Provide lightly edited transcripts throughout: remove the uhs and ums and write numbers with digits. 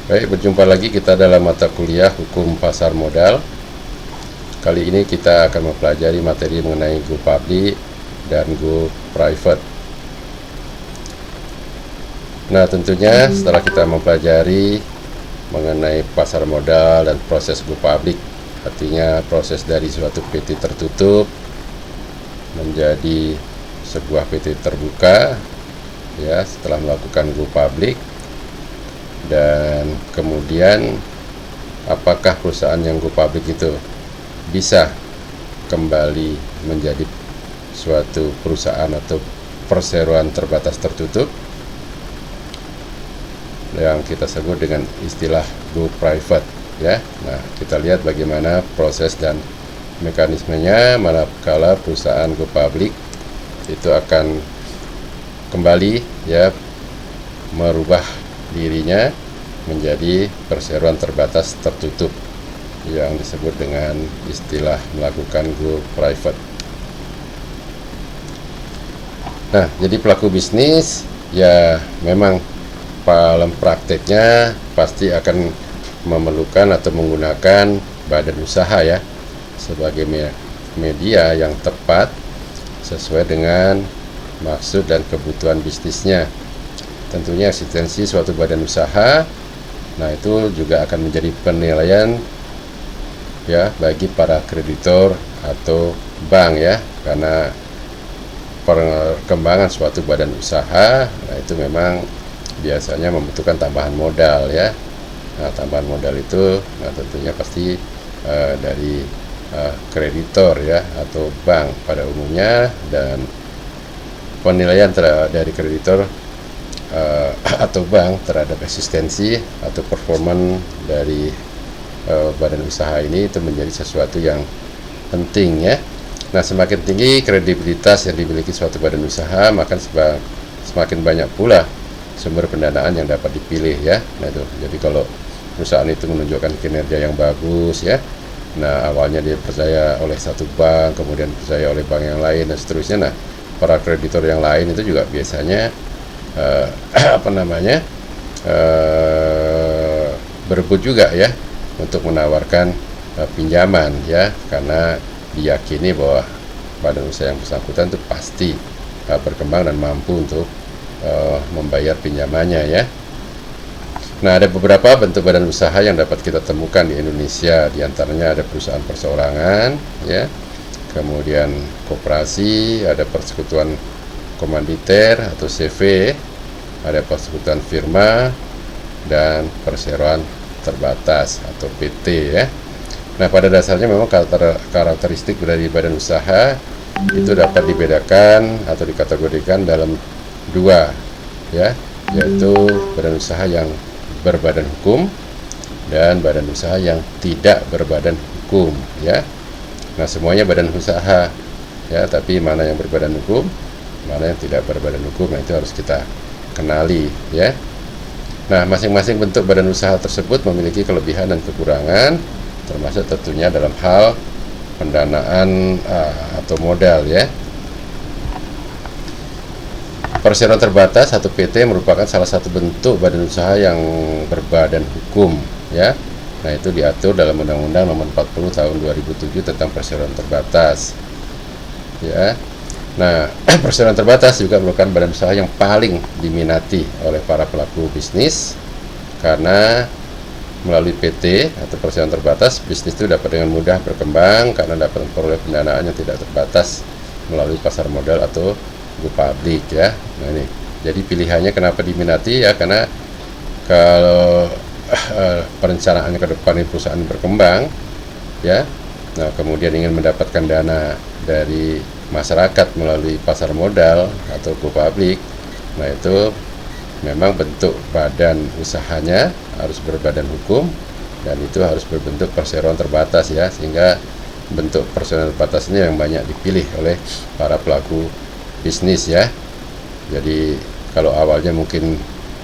Baik, berjumpa lagi kita dalam mata kuliah Hukum Pasar Modal. Kali ini kita akan mempelajari materi mengenai go public dan go private. Nah, tentunya setelah kita mempelajari mengenai pasar modal dan proses go public, artinya proses dari suatu PT tertutup menjadi sebuah PT terbuka, ya, setelah melakukan go public. Dan kemudian apakah perusahaan yang go public itu bisa kembali menjadi suatu perusahaan atau perseroan terbatas tertutup yang kita sebut dengan istilah go private, ya. Nah, kita lihat bagaimana proses dan mekanismenya manakala perusahaan go public itu akan kembali, ya, merubah dirinya menjadi perseroan terbatas tertutup yang disebut dengan istilah melakukan go private. Nah, jadi pelaku bisnis ya memang dalam prakteknya pasti akan memerlukan atau menggunakan badan usaha, ya, sebagai media yang tepat sesuai dengan maksud dan kebutuhan bisnisnya. Tentunya eksistensi suatu badan usaha, nah itu juga akan menjadi penilaian, ya, bagi para kreditor atau bank, ya, karena perkembangan suatu badan usaha, nah itu memang biasanya membutuhkan tambahan modal, ya. Nah, tambahan modal itu, nah tentunya pasti dari kreditor, ya, atau bank pada umumnya, dan penilaian dari kreditor atau bank terhadap eksistensi atau performan dari badan usaha ini itu menjadi sesuatu yang penting, ya. Nah, semakin tinggi kredibilitas yang dimiliki suatu badan usaha, maka semakin banyak pula sumber pendanaan yang dapat dipilih, ya. Nah, itu jadi kalau perusahaan itu menunjukkan kinerja yang bagus, ya, nah awalnya dia percaya oleh satu bank, kemudian percaya oleh bank yang lain dan seterusnya. Nah, para kreditor yang lain itu juga biasanya berebut juga, ya, untuk menawarkan pinjaman, ya, karena diyakini bahwa badan usaha yang bersangkutan itu pasti berkembang dan mampu untuk membayar pinjamannya, ya. Nah, ada beberapa bentuk badan usaha yang dapat kita temukan di Indonesia. Di antaranya ada perusahaan perseorangan, ya, kemudian koperasi, ada persekutuan komanditer atau CV, ada persekutuan firma, dan perseroan terbatas atau PT, ya. Nah, pada dasarnya memang karakteristik dari badan usaha itu dapat dibedakan atau dikategorikan dalam dua, ya, yaitu badan usaha yang berbadan hukum dan badan usaha yang tidak berbadan hukum, ya. Nah, semuanya badan usaha, ya, tapi mana yang berbadan hukum, mana yang tidak berbadan hukum, nah itu harus kita kenali, ya. Nah, masing-masing bentuk badan usaha tersebut memiliki kelebihan dan kekurangan, termasuk tentunya dalam hal pendanaan atau modal, ya. Perseroan terbatas atau PT merupakan salah satu bentuk badan usaha yang berbadan hukum, ya. Nah, itu diatur dalam Undang-Undang Nomor 40 Tahun 2007 tentang perseroan terbatas, ya. Nah, perseroan terbatas juga merupakan badan usaha yang paling diminati oleh para pelaku bisnis, karena melalui PT atau perseroan terbatas, bisnis itu dapat dengan mudah berkembang karena dapat memperoleh pendanaan yang tidak terbatas melalui pasar modal atau go public, ya. Nah, ini jadi pilihannya kenapa diminati, ya, karena kalau perencanaannya ke depan ini perusahaan berkembang, ya, nah kemudian ingin mendapatkan dana dari masyarakat melalui pasar modal atau go public, nah itu memang bentuk badan usahanya harus berbadan hukum dan itu harus berbentuk perseroan terbatas, ya, sehingga bentuk perseroan terbatas ini yang banyak dipilih oleh para pelaku bisnis, ya. Jadi kalau awalnya mungkin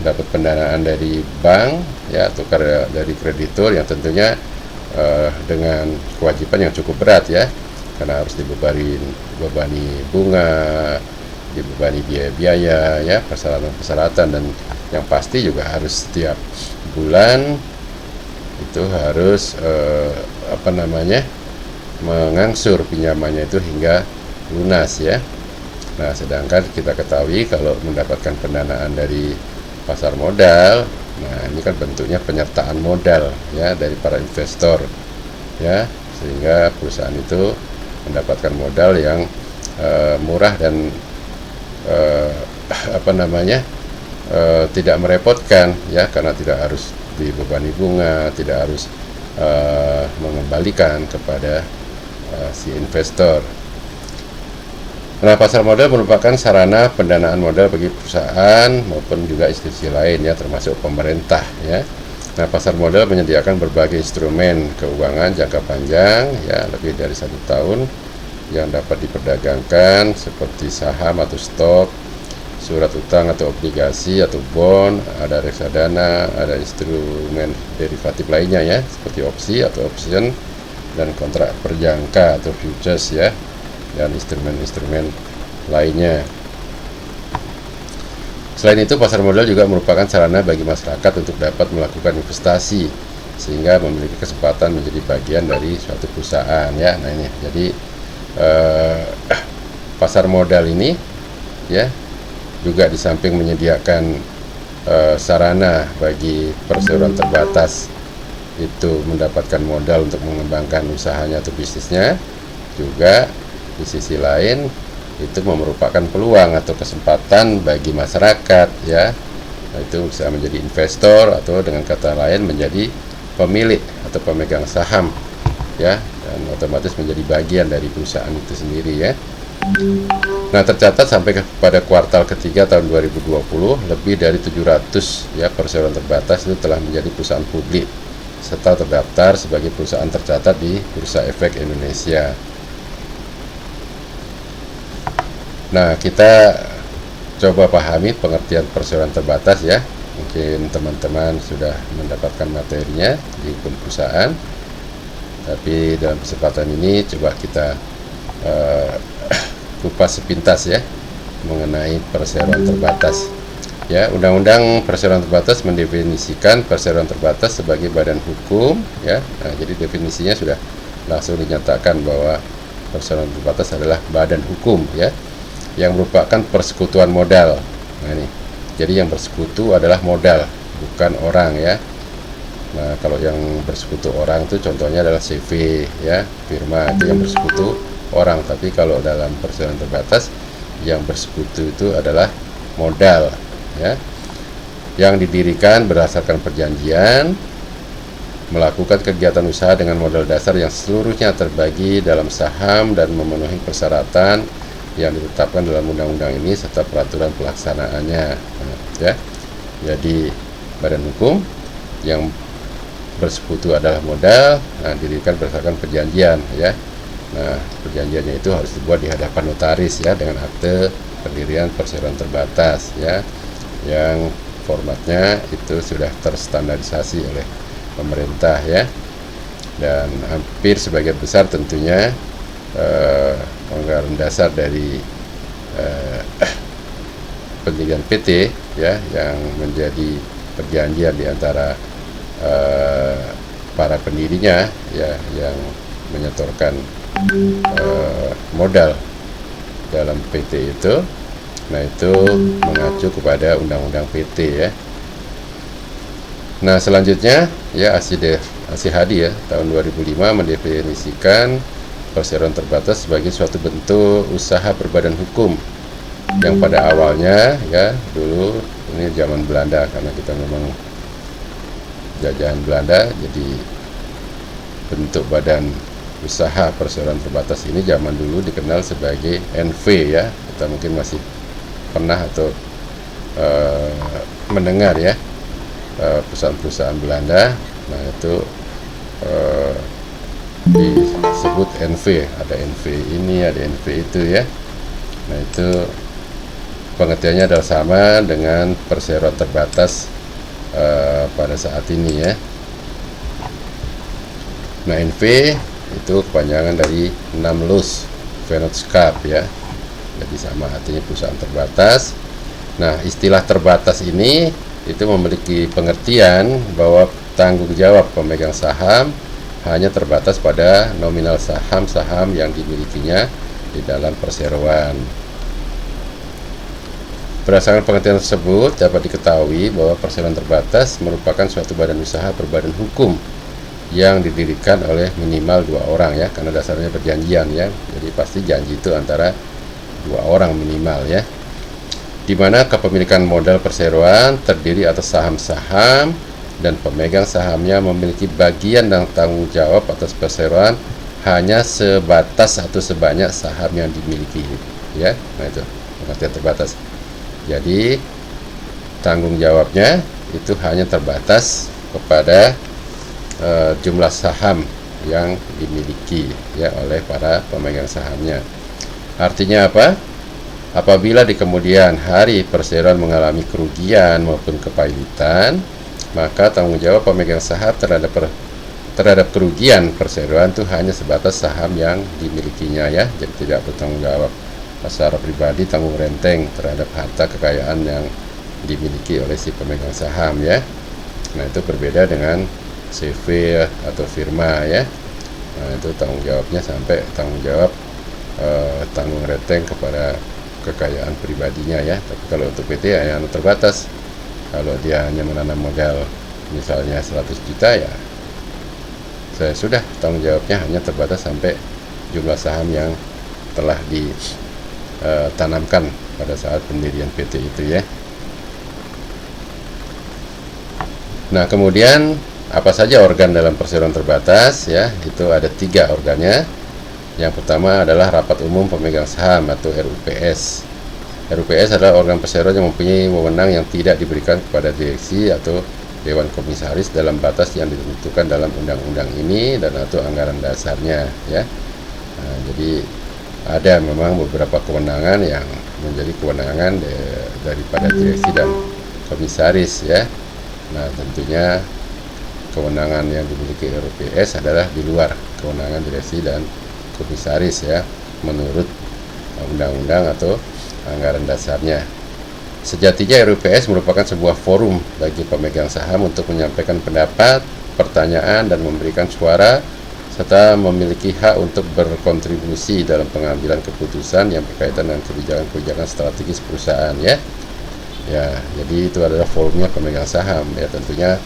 dapat pendanaan dari bank, ya, atau dari kreditur yang tentunya dengan kewajiban yang cukup berat, ya, karena harus dibebani bunga, dibebani biaya-biaya, ya, persyaratan-persyaratan, dan yang pasti juga harus setiap bulan itu harus mengangsur pinjamannya itu hingga lunas ya. Nah, sedangkan kita ketahui kalau mendapatkan pendanaan dari pasar modal, nah ini kan bentuknya penyertaan modal ya dari para investor ya, sehingga perusahaan itu mendapatkan modal yang murah dan tidak merepotkan ya, karena tidak harus dibebani bunga, tidak harus mengembalikan kepada si investor. Nah, pasar modal merupakan sarana pendanaan modal bagi perusahaan maupun juga institusi lain ya, termasuk pemerintah ya. Nah, pasar modal menyediakan berbagai instrumen keuangan jangka panjang ya, lebih dari 1 tahun yang dapat diperdagangkan seperti saham atau stok, surat utang atau obligasi atau bond, ada reksadana, ada instrumen derivatif lainnya ya, seperti opsi atau option dan kontrak berjangka atau futures ya, dan instrumen-instrumen lainnya. Selain itu, pasar modal juga merupakan sarana bagi masyarakat untuk dapat melakukan investasi sehingga memiliki kesempatan menjadi bagian dari suatu perusahaan ya. Nah ini, jadi pasar modal ini ya juga di samping menyediakan sarana bagi perseroan terbatas itu mendapatkan modal untuk mengembangkan usahanya atau bisnisnya, juga di sisi lain itu merupakan peluang atau kesempatan bagi masyarakat ya, itu bisa menjadi investor atau dengan kata lain menjadi pemilik atau pemegang saham ya, dan otomatis menjadi bagian dari perusahaan itu sendiri ya. Nah, tercatat sampai pada kuartal ketiga tahun 2020 lebih dari 700 ya perseroan terbatas itu telah menjadi perusahaan publik serta terdaftar sebagai perusahaan tercatat di Bursa Efek Indonesia. Nah, kita coba pahami pengertian perseroan terbatas ya. Mungkin teman-teman sudah mendapatkan materinya di perusahaan, tapi dalam kesempatan ini coba kita kupas sepintas ya mengenai perseroan terbatas. Ya, Undang-Undang Perseroan Terbatas mendefinisikan perseroan terbatas sebagai badan hukum ya. Nah, jadi definisinya sudah langsung dinyatakan bahwa perseroan terbatas adalah badan hukum ya, yang merupakan persekutuan modal. Nah ini, jadi yang bersekutu adalah modal, bukan orang ya. Nah, kalau yang bersekutu orang itu contohnya adalah CV ya, firma, itu yang bersekutu orang. Tapi kalau dalam perseroan terbatas yang bersekutu itu adalah modal ya, yang didirikan berdasarkan perjanjian, melakukan kegiatan usaha dengan modal dasar yang seluruhnya terbagi dalam saham dan memenuhi persyaratan yang ditetapkan dalam undang-undang ini serta peraturan pelaksanaannya ya. Jadi badan hukum yang bersekutu adalah modal, nah, didirikan berdasarkan perjanjian ya. Nah, perjanjiannya itu harus dibuat di hadapan notaris ya, dengan akte pendirian perseroan terbatas ya, yang formatnya itu sudah terstandarisasi oleh pemerintah ya, dan hampir sebagian besar tentunya anggaran dasar dari pendirian PT ya, yang menjadi perjanjian di antara para pendirinya ya, yang menyetorkan modal dalam PT itu. Nah, itu mengacu kepada Undang-Undang PT ya. Nah, selanjutnya ya ASIHADI ya tahun 2005 mendefinisikan perseroan terbatas sebagai suatu bentuk usaha berbadan hukum yang pada awalnya ya, dulu ini zaman Belanda, karena kita memang jajahan Belanda, jadi bentuk badan usaha perseroan terbatas ini zaman dulu dikenal sebagai NV ya. Kita mungkin masih pernah atau mendengar ya perusahaan-perusahaan Belanda. Nah, itu disebut NV, ada NV ini, ada NV itu ya. Nah, itu pengertiannya adalah sama dengan perseroan terbatas pada saat ini ya. Nah, NV itu kepanjangan dari Namens Vennootschap ya, jadi sama artinya perusahaan terbatas Nah, istilah terbatas ini itu memiliki pengertian bahwa tanggung jawab pemegang saham hanya terbatas pada nominal saham-saham yang dimilikinya di dalam perseroan. Berdasarkan pengertian tersebut, dapat diketahui bahwa perseroan terbatas merupakan suatu badan usaha berbadan hukum yang didirikan oleh minimal 2 orang ya, karena dasarnya perjanjian ya. Jadi pasti janji itu antara 2 orang minimal ya. Di mana kepemilikan modal perseroan terdiri atas saham-saham dan pemegang sahamnya memiliki bagian dan tanggung jawab atas perseroan hanya sebatas atau sebanyak saham yang dimiliki ya. Nah, itu pengertian terbatas. Jadi tanggung jawabnya itu hanya terbatas kepada jumlah saham yang dimiliki ya oleh para pemegang sahamnya. Artinya apa? Apabila di kemudian hari perseroan mengalami kerugian maupun kepailitan, maka tanggung jawab pemegang saham terhadap kerugian perseroan itu hanya sebatas saham yang dimilikinya ya. Jadi tidak bertanggung jawab secara pribadi tanggung renteng terhadap harta kekayaan yang dimiliki oleh si pemegang saham ya. Nah, itu berbeda dengan CV atau firma ya. Nah, itu tanggung jawabnya sampai tanggung jawab tanggung renteng kepada kekayaan pribadinya ya. Tapi kalau untuk PT hanya terbatas. Kalau dia hanya menanam modal misalnya 100 juta ya, saya sudah tanggung jawabnya hanya terbatas sampai jumlah saham yang telah ditanamkan pada saat pendirian PT itu ya. Nah, kemudian apa saja organ dalam perseroan terbatas ya? Itu ada 3 organnya. Yang pertama adalah rapat umum pemegang saham atau RUPS. RUPS adalah organ perseroan yang mempunyai wewenang yang tidak diberikan kepada direksi atau dewan komisaris dalam batas yang ditentukan dalam undang-undang ini dan atau anggaran dasarnya ya. Nah, jadi ada memang beberapa kewenangan yang menjadi kewenangan daripada direksi dan komisaris ya. Nah, tentunya kewenangan yang dimiliki RUPS adalah di luar kewenangan direksi dan komisaris ya, menurut undang-undang atau anggaran dasarnya. Sejatinya RUPS merupakan sebuah forum bagi pemegang saham untuk menyampaikan pendapat, pertanyaan, dan memberikan suara, serta memiliki hak untuk berkontribusi dalam pengambilan keputusan yang berkaitan dengan kebijakan-kebijakan strategis perusahaan ya. Ya, jadi itu adalah forumnya pemegang saham ya, tentunya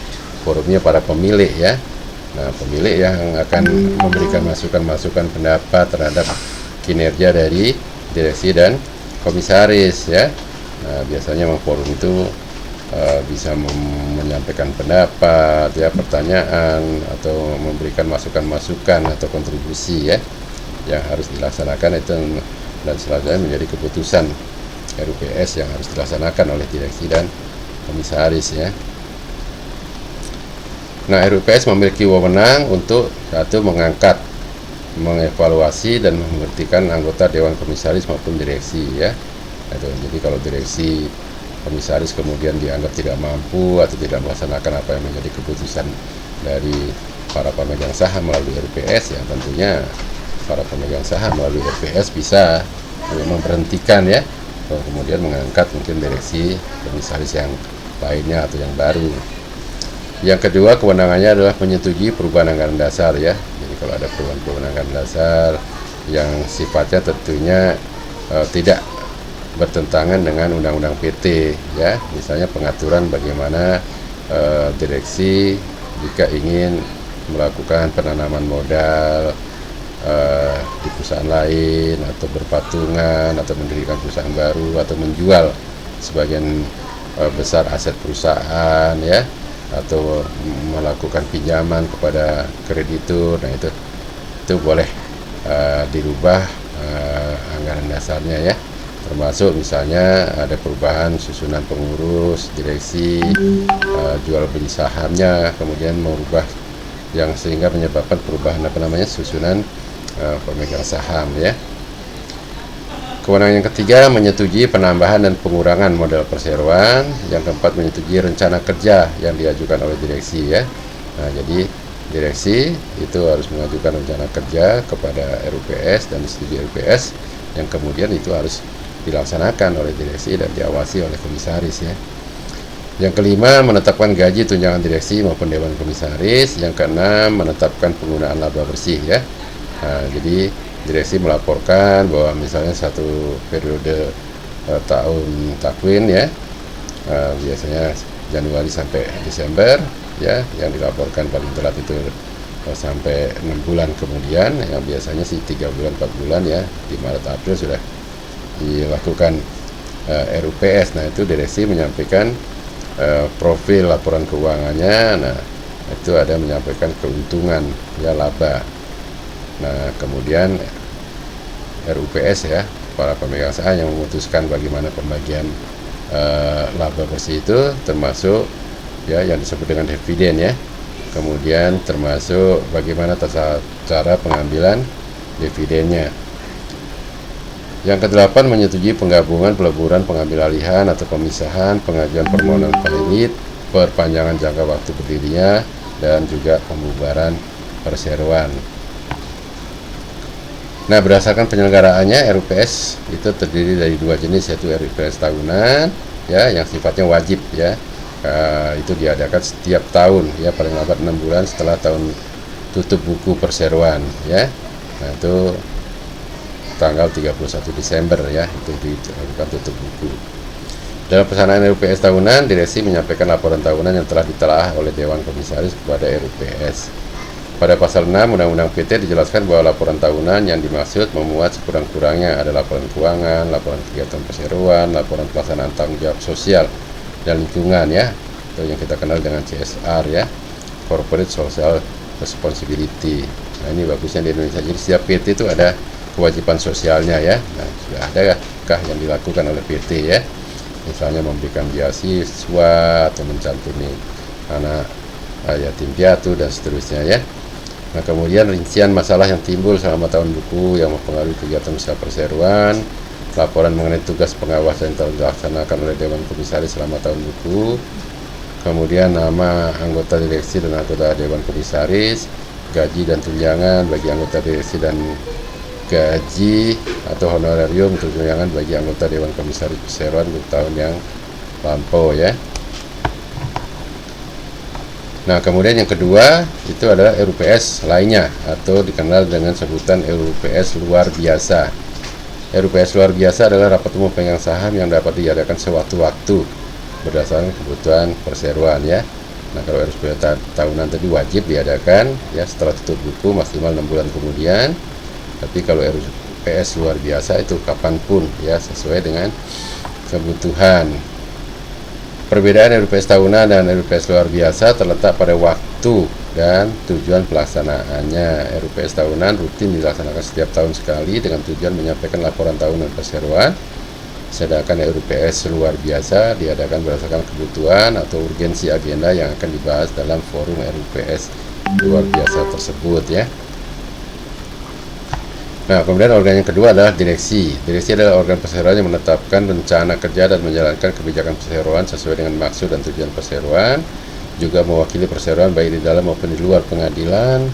forumnya para pemilik ya. Nah, pemilik yang akan memberikan masukan-masukan pendapat terhadap kinerja dari direksi dan komisaris ya. Nah, biasanya memang forum itu bisa menyampaikan pendapat ya, pertanyaan, atau memberikan masukan-masukan atau kontribusi ya yang harus dilaksanakan itu, dan selanjutnya menjadi keputusan RUPS yang harus dilaksanakan oleh direksi dan komisaris ya. Nah, RUPS memiliki wewenang untuk satu, mengangkat, mengevaluasi dan menghentikan anggota dewan komisaris maupun direksi ya. Itu. Jadi kalau direksi komisaris kemudian dianggap tidak mampu atau tidak melaksanakan apa yang menjadi keputusan dari para pemegang saham melalui RUPS ya, tentunya para pemegang saham melalui RUPS bisa memberhentikan ya, atau kemudian mengangkat mungkin direksi komisaris yang lainnya atau yang baru. Yang kedua, kewenangannya adalah menyetujui perubahan anggaran dasar ya. Jadi kalau ada perubahan anggaran dasar yang sifatnya tentunya tidak bertentangan dengan undang-undang PT ya, misalnya pengaturan bagaimana direksi jika ingin melakukan penanaman modal di perusahaan lain, atau berpatungan, atau mendirikan perusahaan baru, atau menjual sebagian besar aset perusahaan ya, atau melakukan pinjaman kepada kreditur. Nah, itu boleh dirubah anggaran dasarnya ya, termasuk misalnya ada perubahan susunan pengurus, direksi, jual beli sahamnya, kemudian merubah yang sehingga menyebabkan perubahan susunan pemegang saham ya. Kewenangan yang ketiga, menyetujui penambahan dan pengurangan modal perseroan. Yang keempat, menyetujui rencana kerja yang diajukan oleh direksi ya. Nah, jadi direksi itu harus mengajukan rencana kerja kepada RUPS dan disetujui RUPS, yang kemudian itu harus dilaksanakan oleh direksi dan diawasi oleh komisaris ya. Yang kelima, menetapkan gaji tunjangan direksi maupun dewan komisaris. Yang keenam, menetapkan penggunaan laba bersih ya. Nah, jadi direksi melaporkan bahwa misalnya satu periode tahun takwin ya, biasanya Januari sampai Desember ya, yang dilaporkan paling telat itu sampai 6 bulan kemudian, yang biasanya sih 3 bulan 4 bulan ya, di Maret April sudah dilakukan RUPS. Nah, itu direksi menyampaikan profil laporan keuangannya. Nah, itu ada menyampaikan keuntungan ya, laba. Nah, kemudian RUPS ya, para pemegang saham yang memutuskan bagaimana pembagian laba bersih itu, termasuk ya yang disebut dengan dividen ya. Kemudian termasuk bagaimana tata cara pengambilan dividennya. Yang kedelapan, menyetujui penggabungan, peleburan, pengambil alihan atau pemisahan, pengajuan permohonan kredit, perpanjangan jangka waktu berdirinya, dan juga pembubaran perseroan. Nah, berdasarkan penyelenggaraannya, RUPS itu terdiri dari dua jenis, yaitu RUPS tahunan ya, yang sifatnya wajib ya. Itu diadakan setiap tahun ya, paling lambat 6 bulan setelah tahun tutup buku perseroan ya. Nah, itu tanggal 31 Desember ya, itu dilakukan tutup buku. Dalam pelaksanaan RUPS tahunan, direksi menyampaikan laporan tahunan yang telah ditelaah oleh Dewan Komisaris kepada RUPS. Pada pasal 6 Undang-Undang PT dijelaskan bahwa laporan tahunan yang dimaksud memuat sekurang-kurangnya ada laporan keuangan, laporan kegiatan perseroan, laporan pelaksanaan tanggung jawab sosial dan lingkungan ya, atau yang kita kenal dengan CSR ya, Corporate Social Responsibility. Nah, ini bagusnya di Indonesia, jadi setiap PT itu ada kewajiban sosialnya ya. Nah, sudah adakah yang dilakukan oleh PT ya, misalnya memberikan beasiswa atau mencantuni anak yatim piatu dan seterusnya ya. Nah, kemudian rincian masalah yang timbul selama tahun buku yang mempengaruhi kegiatan usaha perseroan, laporan mengenai tugas pengawasan yang telah dilaksanakan oleh Dewan Komisaris selama tahun buku, kemudian nama anggota direksi dan anggota Dewan Komisaris, gaji dan tunjangan bagi anggota direksi dan gaji atau honorarium tunjangan bagi anggota Dewan Komisaris perseroan untuk tahun yang lampau ya. Nah, kemudian yang kedua itu adalah RUPS lainnya atau dikenal dengan sebutan RUPS luar biasa. RUPS luar biasa adalah rapat umum pemegang saham yang dapat diadakan sewaktu-waktu berdasarkan kebutuhan perseroan ya. Nah, kalau RUPS tahunan tadi wajib diadakan ya setelah tutup buku maksimal 6 bulan kemudian. Tapi kalau RUPS luar biasa itu kapanpun ya, sesuai dengan kebutuhan. Perbedaan RUPS tahunan dan RUPS luar biasa terletak pada waktu dan tujuan pelaksanaannya. RUPS tahunan rutin dilaksanakan setiap tahun sekali dengan tujuan menyampaikan laporan tahunan perseroan, sedangkan RUPS luar biasa diadakan berdasarkan kebutuhan atau urgensi agenda yang akan dibahas dalam forum RUPS luar biasa tersebut ya. Nah, kemudian organ yang kedua adalah direksi. Direksi adalah organ perseroan yang menetapkan rencana kerja dan menjalankan kebijakan perseroan sesuai dengan maksud dan tujuan perseroan, juga mewakili perseroan baik di dalam maupun di luar pengadilan,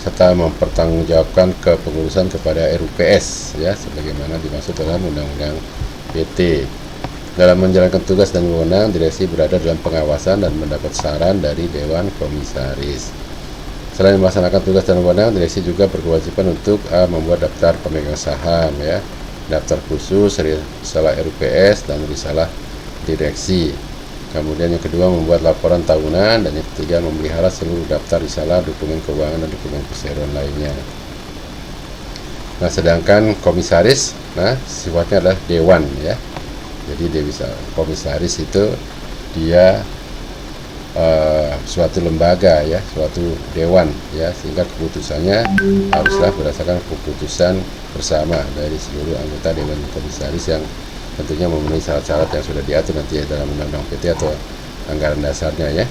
serta mempertanggungjawabkan kepengurusan kepada RUPS ya, sebagaimana dimaksud dalam Undang-Undang PT. Dalam menjalankan tugas dan wewenang, direksi berada dalam pengawasan dan mendapat saran dari Dewan Komisaris. Selain melaksanakan tugas dan wewenang, direksi juga berkewajiban untuk membuat daftar pemegang saham ya, daftar khusus, risalah RUPS dan risalah direksi. Kemudian yang kedua membuat laporan tahunan, dan yang ketiga memelihara seluruh daftar risalah, dokumen keuangan dan dokumen perseroan lainnya. Nah, sedangkan komisaris, nah sifatnya adalah dewan ya. Jadi komisaris itu dia suatu lembaga ya, suatu dewan ya, sehingga keputusannya haruslah berdasarkan keputusan bersama dari seluruh anggota Dewan Komisaris yang tentunya memenuhi syarat-syarat yang sudah diatur nanti ya dalam Undang-Undang PT atau anggaran dasarnya ya.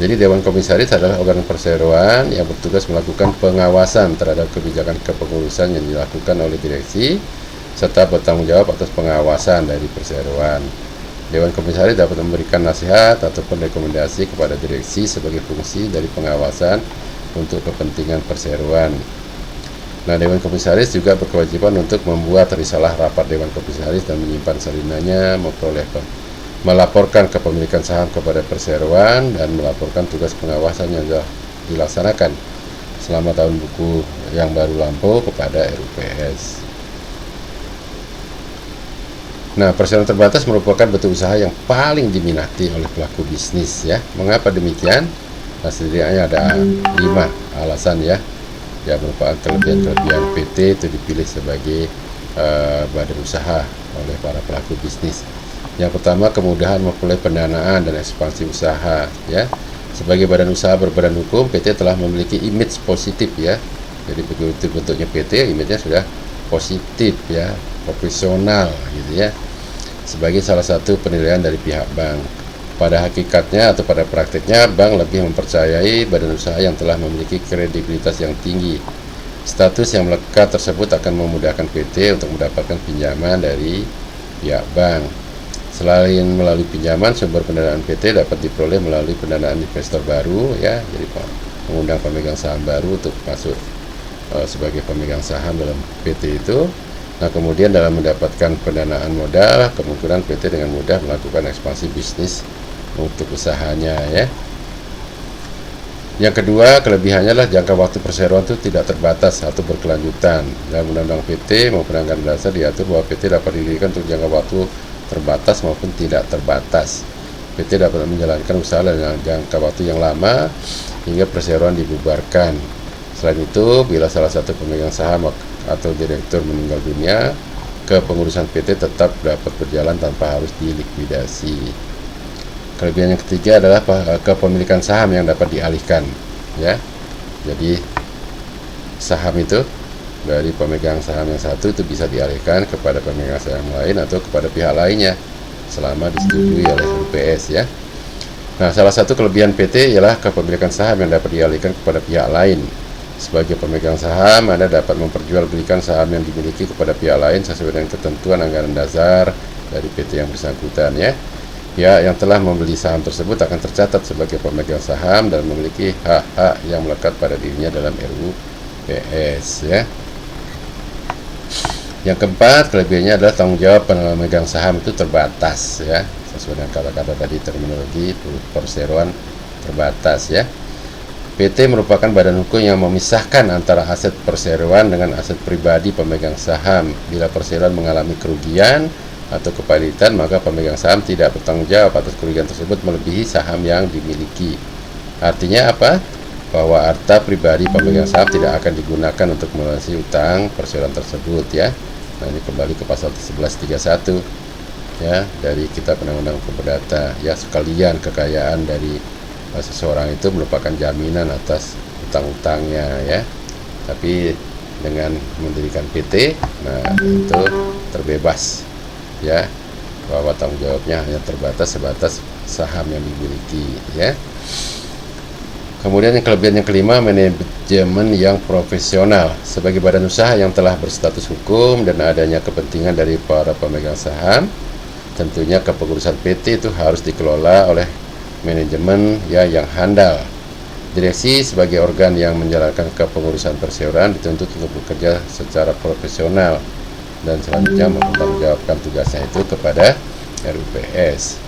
Jadi Dewan Komisaris adalah organ perseroan yang bertugas melakukan pengawasan terhadap kebijakan kepengurusan yang dilakukan oleh direksi serta bertanggung jawab atas pengawasan dari perseroan. Dewan Komisaris dapat memberikan nasihat ataupun rekomendasi kepada direksi sebagai fungsi dari pengawasan untuk kepentingan perseroan. Nah, Dewan Komisaris juga berkewajiban untuk membuat risalah rapat Dewan Komisaris dan menyimpan salinannya, melaporkan kepemilikan saham kepada perseroan, dan melaporkan tugas pengawasan yang sudah dilaksanakan selama tahun buku yang baru lampau kepada RUPS. Nah, perseroan terbatas merupakan bentuk usaha yang paling diminati oleh pelaku bisnis ya. Mengapa demikian? Nah, setidaknya ada 5 alasan ya. Ya, merupakan kelebihan-kelebihan PT itu dipilih sebagai badan usaha oleh para pelaku bisnis. Yang pertama, kemudahan memperoleh pendanaan dan ekspansi usaha ya. Sebagai badan usaha berbadan hukum, PT telah memiliki image positif ya. Jadi begitu bentuknya PT, image-nya sudah positif ya, profesional gitu ya. Sebagai salah satu penilaian dari pihak bank. Pada hakikatnya atau pada praktiknya, bank lebih mempercayai badan usaha yang telah memiliki kredibilitas yang tinggi. Status yang melekat tersebut akan memudahkan PT untuk mendapatkan pinjaman dari pihak bank. Selain melalui pinjaman, sumber pendanaan PT dapat diperoleh melalui pendanaan investor baru ya, jadi mengundang pemegang saham baru untuk masuk sebagai pemegang saham dalam PT itu. Nah, kemudian dalam mendapatkan pendanaan modal, kemungkinan PT dengan mudah melakukan ekspansi bisnis untuk usahanya ya. Yang kedua, kelebihannya adalah jangka waktu perseroan itu tidak terbatas atau berkelanjutan. Dalam Undang-Undang PT maupun Anggaran Dasar diatur bahwa PT dapat didirikan untuk jangka waktu terbatas maupun tidak terbatas. PT dapat menjalankan usaha dalam jangka waktu yang lama hingga perseroan dibubarkan. Selain itu, bila salah satu pemegang saham atau direktur meninggal dunia, kepengurusan PT tetap dapat berjalan tanpa harus dilikuidasi. Kelebihan yang ketiga adalah kepemilikan saham yang dapat dialihkan ya. Jadi saham itu dari pemegang saham yang satu itu bisa dialihkan kepada pemegang saham lain atau kepada pihak lainnya selama disetujui oleh RUPS ya. Nah, salah satu kelebihan PT ialah kepemilikan saham yang dapat dialihkan kepada pihak lain. Sebagai pemegang saham, Anda dapat memperjualbelikan saham yang dimiliki kepada pihak lain sesuai dengan ketentuan anggaran dasar dari PT yang bersangkutan ya. Pihak yang telah membeli saham tersebut akan tercatat sebagai pemegang saham dan memiliki hak-hak yang melekat pada dirinya dalam RUPS ya. Yang keempat, kelebihannya adalah tanggung jawab pemegang saham itu terbatas ya. Sesuai dengan kata-kata tadi, terminologi perseroan terbatas ya. PT merupakan badan hukum yang memisahkan antara aset perseroan dengan aset pribadi pemegang saham. Bila perseroan mengalami kerugian atau kepalitan, maka pemegang saham tidak bertanggung jawab atas kerugian tersebut melebihi saham yang dimiliki. Artinya apa? Bahwa harta pribadi pemegang saham tidak akan digunakan untuk melunasi utang perseroan tersebut ya. Nah, ini kembali ke pasal 1131 ya dari Kitab Undang-Undang Hukum Perdata ya. Sekalian kekayaan dari seseorang itu merupakan jaminan atas utang-utangnya ya. Tapi dengan mendirikan PT, nah itu terbebas ya, bahwa tanggung jawabnya hanya terbatas sebatas saham yang dimiliki ya. Kemudian yang kelebihan yang kelima, manajemen yang profesional. Sebagai badan usaha yang telah berstatus hukum dan adanya kepentingan dari para pemegang saham, tentunya kepengurusan PT itu harus dikelola oleh manajemen ya yang handal. Direksi sebagai organ yang menjalankan kepengurusan perseroan dituntut untuk bekerja secara profesional dan selanjutnya mempertanggungjawabkan tugasnya itu kepada RUPS.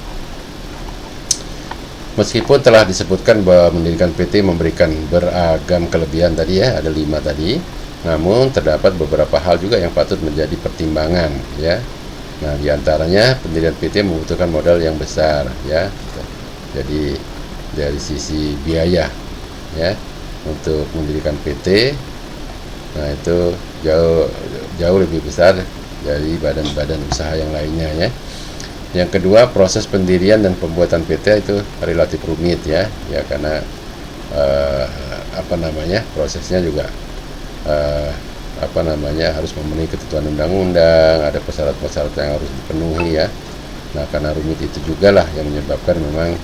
Meskipun telah disebutkan bahwa mendirikan PT memberikan beragam kelebihan tadi ya, ada 5 tadi, namun terdapat beberapa hal juga yang patut menjadi pertimbangan ya. Nah, diantaranya pendirian PT membutuhkan modal yang besar ya. Jadi dari sisi biaya ya untuk mendirikan PT, nah itu jauh lebih besar dari badan-badan usaha yang lainnya ya. Yang kedua, proses pendirian dan pembuatan PT itu relatif rumit ya karena prosesnya juga harus memenuhi ketentuan undang-undang, ada persyaratan yang harus dipenuhi ya. Nah, karena rumit itu juga lah yang menyebabkan memang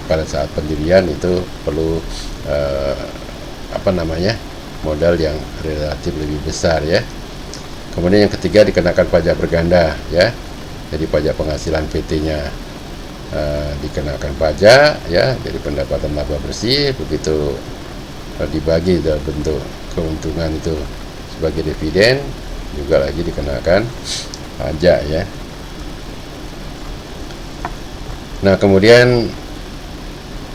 pada saat pendirian itu perlu modal yang relatif lebih besar ya. Kemudian yang ketiga, dikenakan pajak berganda ya. Jadi pajak penghasilan PT-nya dikenakan pajak ya, jadi pendapatan laba bersih begitu dibagi dalam bentuk keuntungan itu sebagai dividen juga lagi dikenakan pajak ya. Nah, kemudian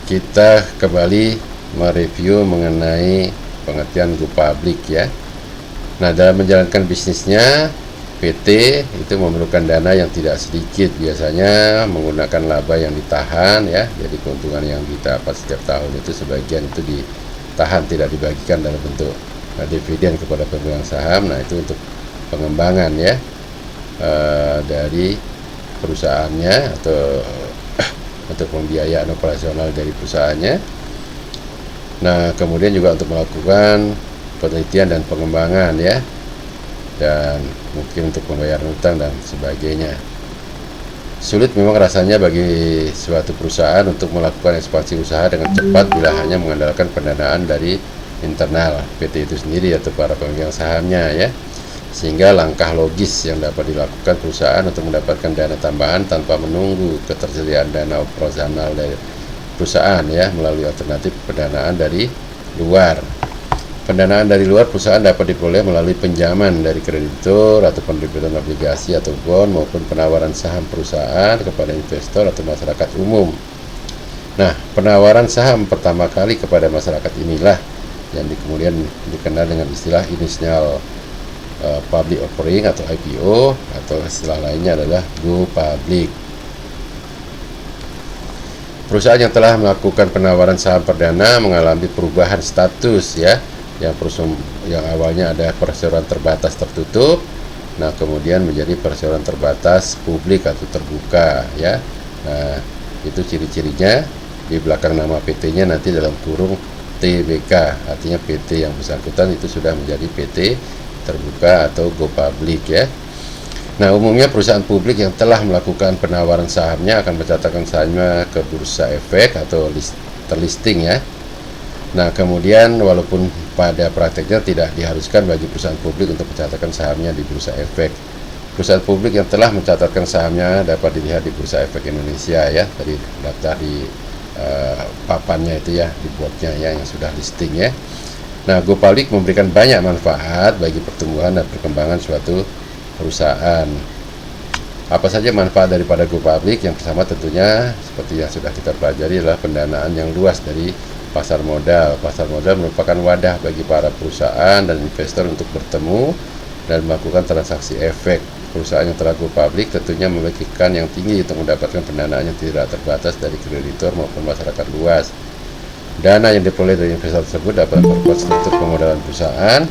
kita kembali mereview mengenai pengertian go public ya. Nah, dalam menjalankan bisnisnya, PT itu memerlukan dana yang tidak sedikit, biasanya menggunakan laba yang ditahan ya. Jadi keuntungan yang didapat setiap tahun itu sebagian itu ditahan, tidak dibagikan dalam bentuk dividen kepada pemegang saham. Nah, itu untuk pengembangan ya dari perusahaannya atau untuk pembiayaan operasional dari perusahaannya. Nah, kemudian juga untuk melakukan penelitian dan pengembangan ya, dan mungkin untuk pembayaran utang dan sebagainya. Sulit memang rasanya bagi suatu perusahaan untuk melakukan ekspansi usaha dengan cepat bila hanya mengandalkan pendanaan dari internal PT itu sendiri atau para pemegang sahamnya ya. Sehingga langkah logis yang dapat dilakukan perusahaan untuk mendapatkan dana tambahan tanpa menunggu ketersediaan dana operasional dari perusahaan ya, melalui alternatif pendanaan dari luar. Pendanaan dari luar perusahaan dapat diperoleh melalui pinjaman dari kreditur atau penerbitan obligasi atau bond maupun penawaran saham perusahaan kepada investor atau masyarakat umum. Nah, penawaran saham pertama kali kepada masyarakat inilah yang kemudian dikenal dengan istilah initial public offering atau IPO, atau istilah lainnya adalah go public. Perusahaan yang telah melakukan penawaran saham perdana mengalami perubahan status ya, yang awalnya ada perseroan terbatas tertutup, nah kemudian menjadi perseroan terbatas publik atau terbuka ya. Nah, itu ciri-cirinya. Di belakang nama PT-nya nanti dalam kurung TBK, artinya PT yang bersangkutan itu sudah menjadi PT terbuka atau go public ya. Nah, umumnya perusahaan publik yang telah melakukan penawaran sahamnya akan mencatatkan sahamnya ke bursa efek atau terlisting ya. Nah, kemudian walaupun pada prakteknya tidak diharuskan bagi perusahaan publik untuk mencatatkan sahamnya di bursa efek. Perusahaan publik yang telah mencatatkan sahamnya dapat dilihat di Bursa Efek Indonesia ya, tadi daftar di papannya itu ya, di boardnya ya, yang sudah listing ya. Nah, go public memberikan banyak manfaat bagi pertumbuhan dan perkembangan suatu perusahaan. Apa saja manfaat daripada go public? Yang pertama tentunya seperti yang sudah kita pelajari adalah pendanaan yang luas dari pasar modal. Pasar modal merupakan wadah bagi para perusahaan dan investor untuk bertemu dan melakukan transaksi efek. Perusahaan yang telah go public tentunya memiliki kan yang tinggi untuk mendapatkan pendanaan yang tidak terbatas dari kreditur maupun masyarakat luas. Dana yang diperoleh dari investor tersebut dapat memperkuat struktur pemodalan perusahaan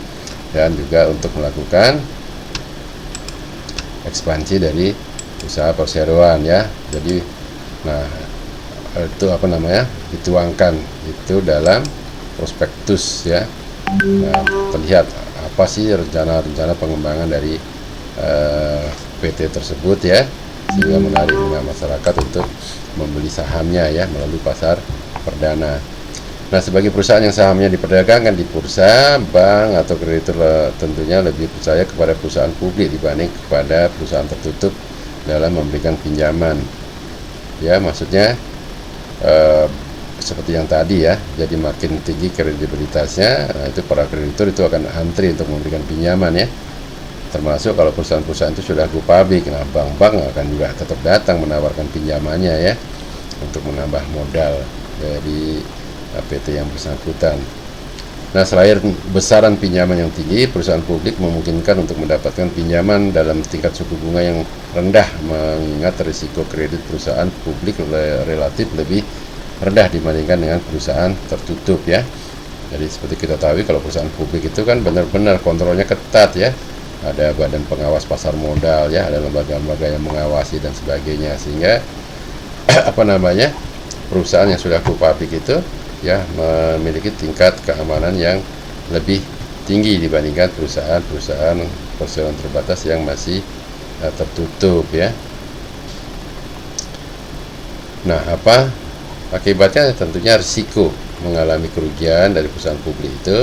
dan juga untuk melakukan ekspansi dari usaha perseroan ya. Jadi, nah itu apa namanya, dituangkan itu dalam prospektus ya. Nah, terlihat apa sih rencana-rencana pengembangan dari PT tersebut ya, sehingga menarik minat masyarakat untuk membeli sahamnya ya melalui pasar perdana. Nah, sebagai perusahaan yang sahamnya diperdagangkan di bursa, bank atau kreditur tentunya lebih percaya kepada perusahaan publik dibanding kepada perusahaan tertutup dalam memberikan pinjaman. Ya, maksudnya seperti yang tadi ya, jadi makin tinggi kredibilitasnya, nah itu para kreditur itu akan antri untuk memberikan pinjaman ya. Termasuk kalau perusahaan-perusahaan itu sudah go public, nah bank-bank akan juga tetap datang menawarkan pinjamannya ya, untuk menambah modal dari PT yang bersangkutan. Nah, selain besaran pinjaman yang tinggi, perusahaan publik memungkinkan untuk mendapatkan pinjaman dalam tingkat suku bunga yang rendah, mengingat risiko kredit perusahaan publik relatif lebih rendah dibandingkan dengan perusahaan tertutup ya. Jadi seperti kita tahu, kalau perusahaan publik itu kan benar-benar kontrolnya ketat ya. Ada badan pengawas pasar modal ya, ada lembaga-lembaga yang mengawasi dan sebagainya, sehingga apa namanya, perusahaan yang sudah go public itu ya memiliki tingkat keamanan yang lebih tinggi dibandingkan perusahaan-perusahaan perseroan terbatas yang masih tertutup ya. Nah, apa akibatnya? Tentunya risiko mengalami kerugian dari perusahaan publik itu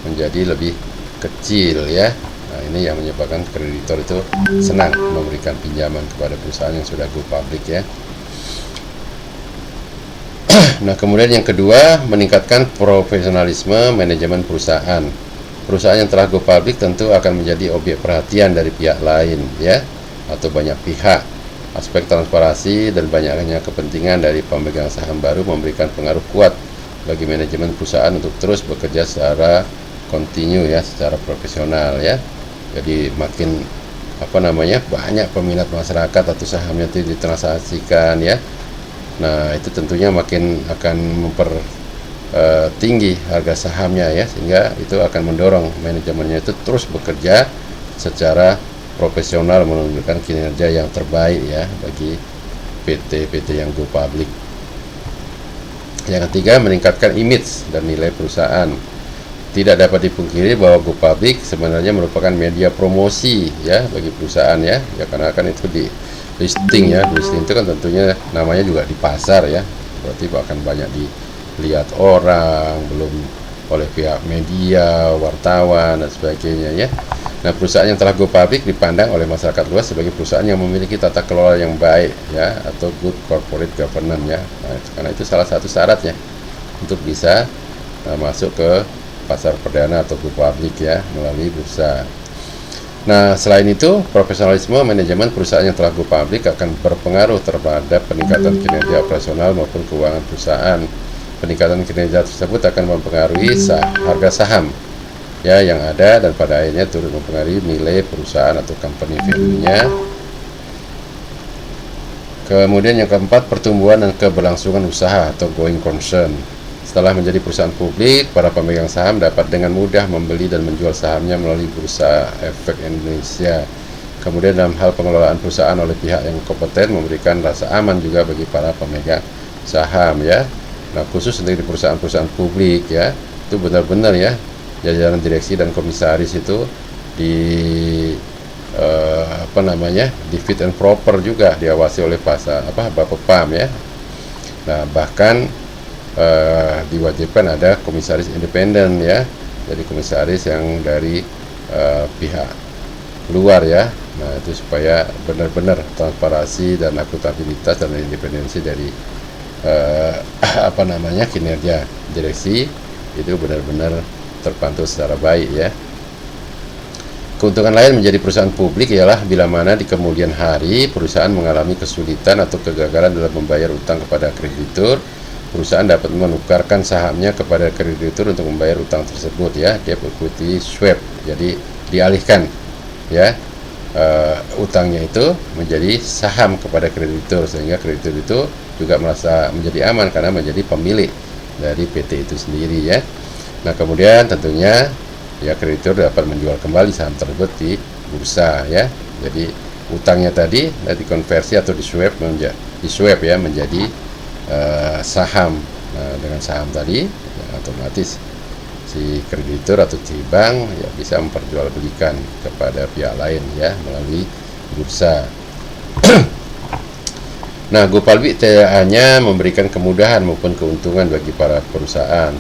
menjadi lebih kecil ya. Nah, ini yang menyebabkan kreditor itu senang memberikan pinjaman kepada perusahaan yang sudah go public ya. Nah, kemudian yang kedua, meningkatkan profesionalisme manajemen perusahaan. Perusahaan yang telah go public tentu akan menjadi objek perhatian dari pihak lain ya, atau banyak pihak. Aspek transparansi dan banyaknya kepentingan dari pemegang saham baru memberikan pengaruh kuat bagi manajemen perusahaan untuk terus bekerja secara kontinu ya, secara profesional ya. Jadi makin banyak peminat masyarakat atau sahamnya itu ditransaksikan ya. Nah, itu tentunya makin akan tinggi harga sahamnya ya, sehingga itu akan mendorong manajemennya itu terus bekerja secara profesional menunjukkan kinerja yang terbaik ya bagi PT-PT yang go public. Yang ketiga, meningkatkan image dan nilai perusahaan. Tidak dapat dipungkiri bahwa go public sebenarnya merupakan media promosi ya bagi perusahaan ya, karena kan itu di listing ya. Di listing itu kan tentunya namanya juga di pasar ya, berarti akan banyak dilihat orang, belum oleh pihak media, wartawan dan sebagainya ya. Nah, perusahaan yang telah go public dipandang oleh masyarakat luas sebagai perusahaan yang memiliki tata kelola yang baik ya, atau good corporate governance ya. Nah, karena itu salah satu syaratnya untuk bisa masuk ke pasar perdana atau go public ya, melalui bursa. Nah, selain itu, profesionalisme manajemen perusahaan yang telah go public akan berpengaruh terhadap peningkatan kinerja operasional maupun keuangan perusahaan. Peningkatan kinerja tersebut akan mempengaruhi harga saham ya yang ada, dan pada akhirnya turut mempengaruhi nilai perusahaan atau company value-nya. Kemudian yang keempat, pertumbuhan dan keberlangsungan usaha atau going concern. Setelah menjadi perusahaan publik, para pemegang saham dapat dengan mudah membeli dan menjual sahamnya melalui Bursa Efek Indonesia. Kemudian dalam hal pengelolaan perusahaan oleh pihak yang kompeten memberikan rasa aman juga bagi para pemegang saham ya. Nah, khusus untuk di perusahaan-perusahaan publik ya, itu benar-benar ya jajaran direksi dan komisaris itu di di fit and proper juga, diawasi oleh Bapepam ya. Nah, bahkan diwajibkan ada komisaris independen ya, jadi komisaris yang dari pihak luar ya. Nah, itu supaya benar-benar transparansi dan akuntabilitas dan independensi dari kinerja direksi itu benar-benar terpantau secara baik ya. Keuntungan lain menjadi perusahaan publik ialah bila mana di kemudian hari perusahaan mengalami kesulitan atau kegagalan dalam membayar utang kepada kreditur, perusahaan dapat menukarkan sahamnya kepada kreditur untuk membayar utang tersebut ya, debt equity swap. Jadi dialihkan ya utangnya itu menjadi saham kepada kreditur, sehingga kreditur itu juga merasa menjadi aman karena menjadi pemilik dari PT itu sendiri ya. Nah, kemudian tentunya ya kreditur dapat menjual kembali saham tersebut di bursa ya. Jadi utangnya tadi dikonversi atau diswap ya menjadi saham. Nah, dengan saham tadi ya, otomatis si kreditur atau si bank ya bisa memperjualbelikan kepada pihak lain ya melalui bursa. Nah, go public tidak hanya memberikan kemudahan maupun keuntungan bagi para perusahaan,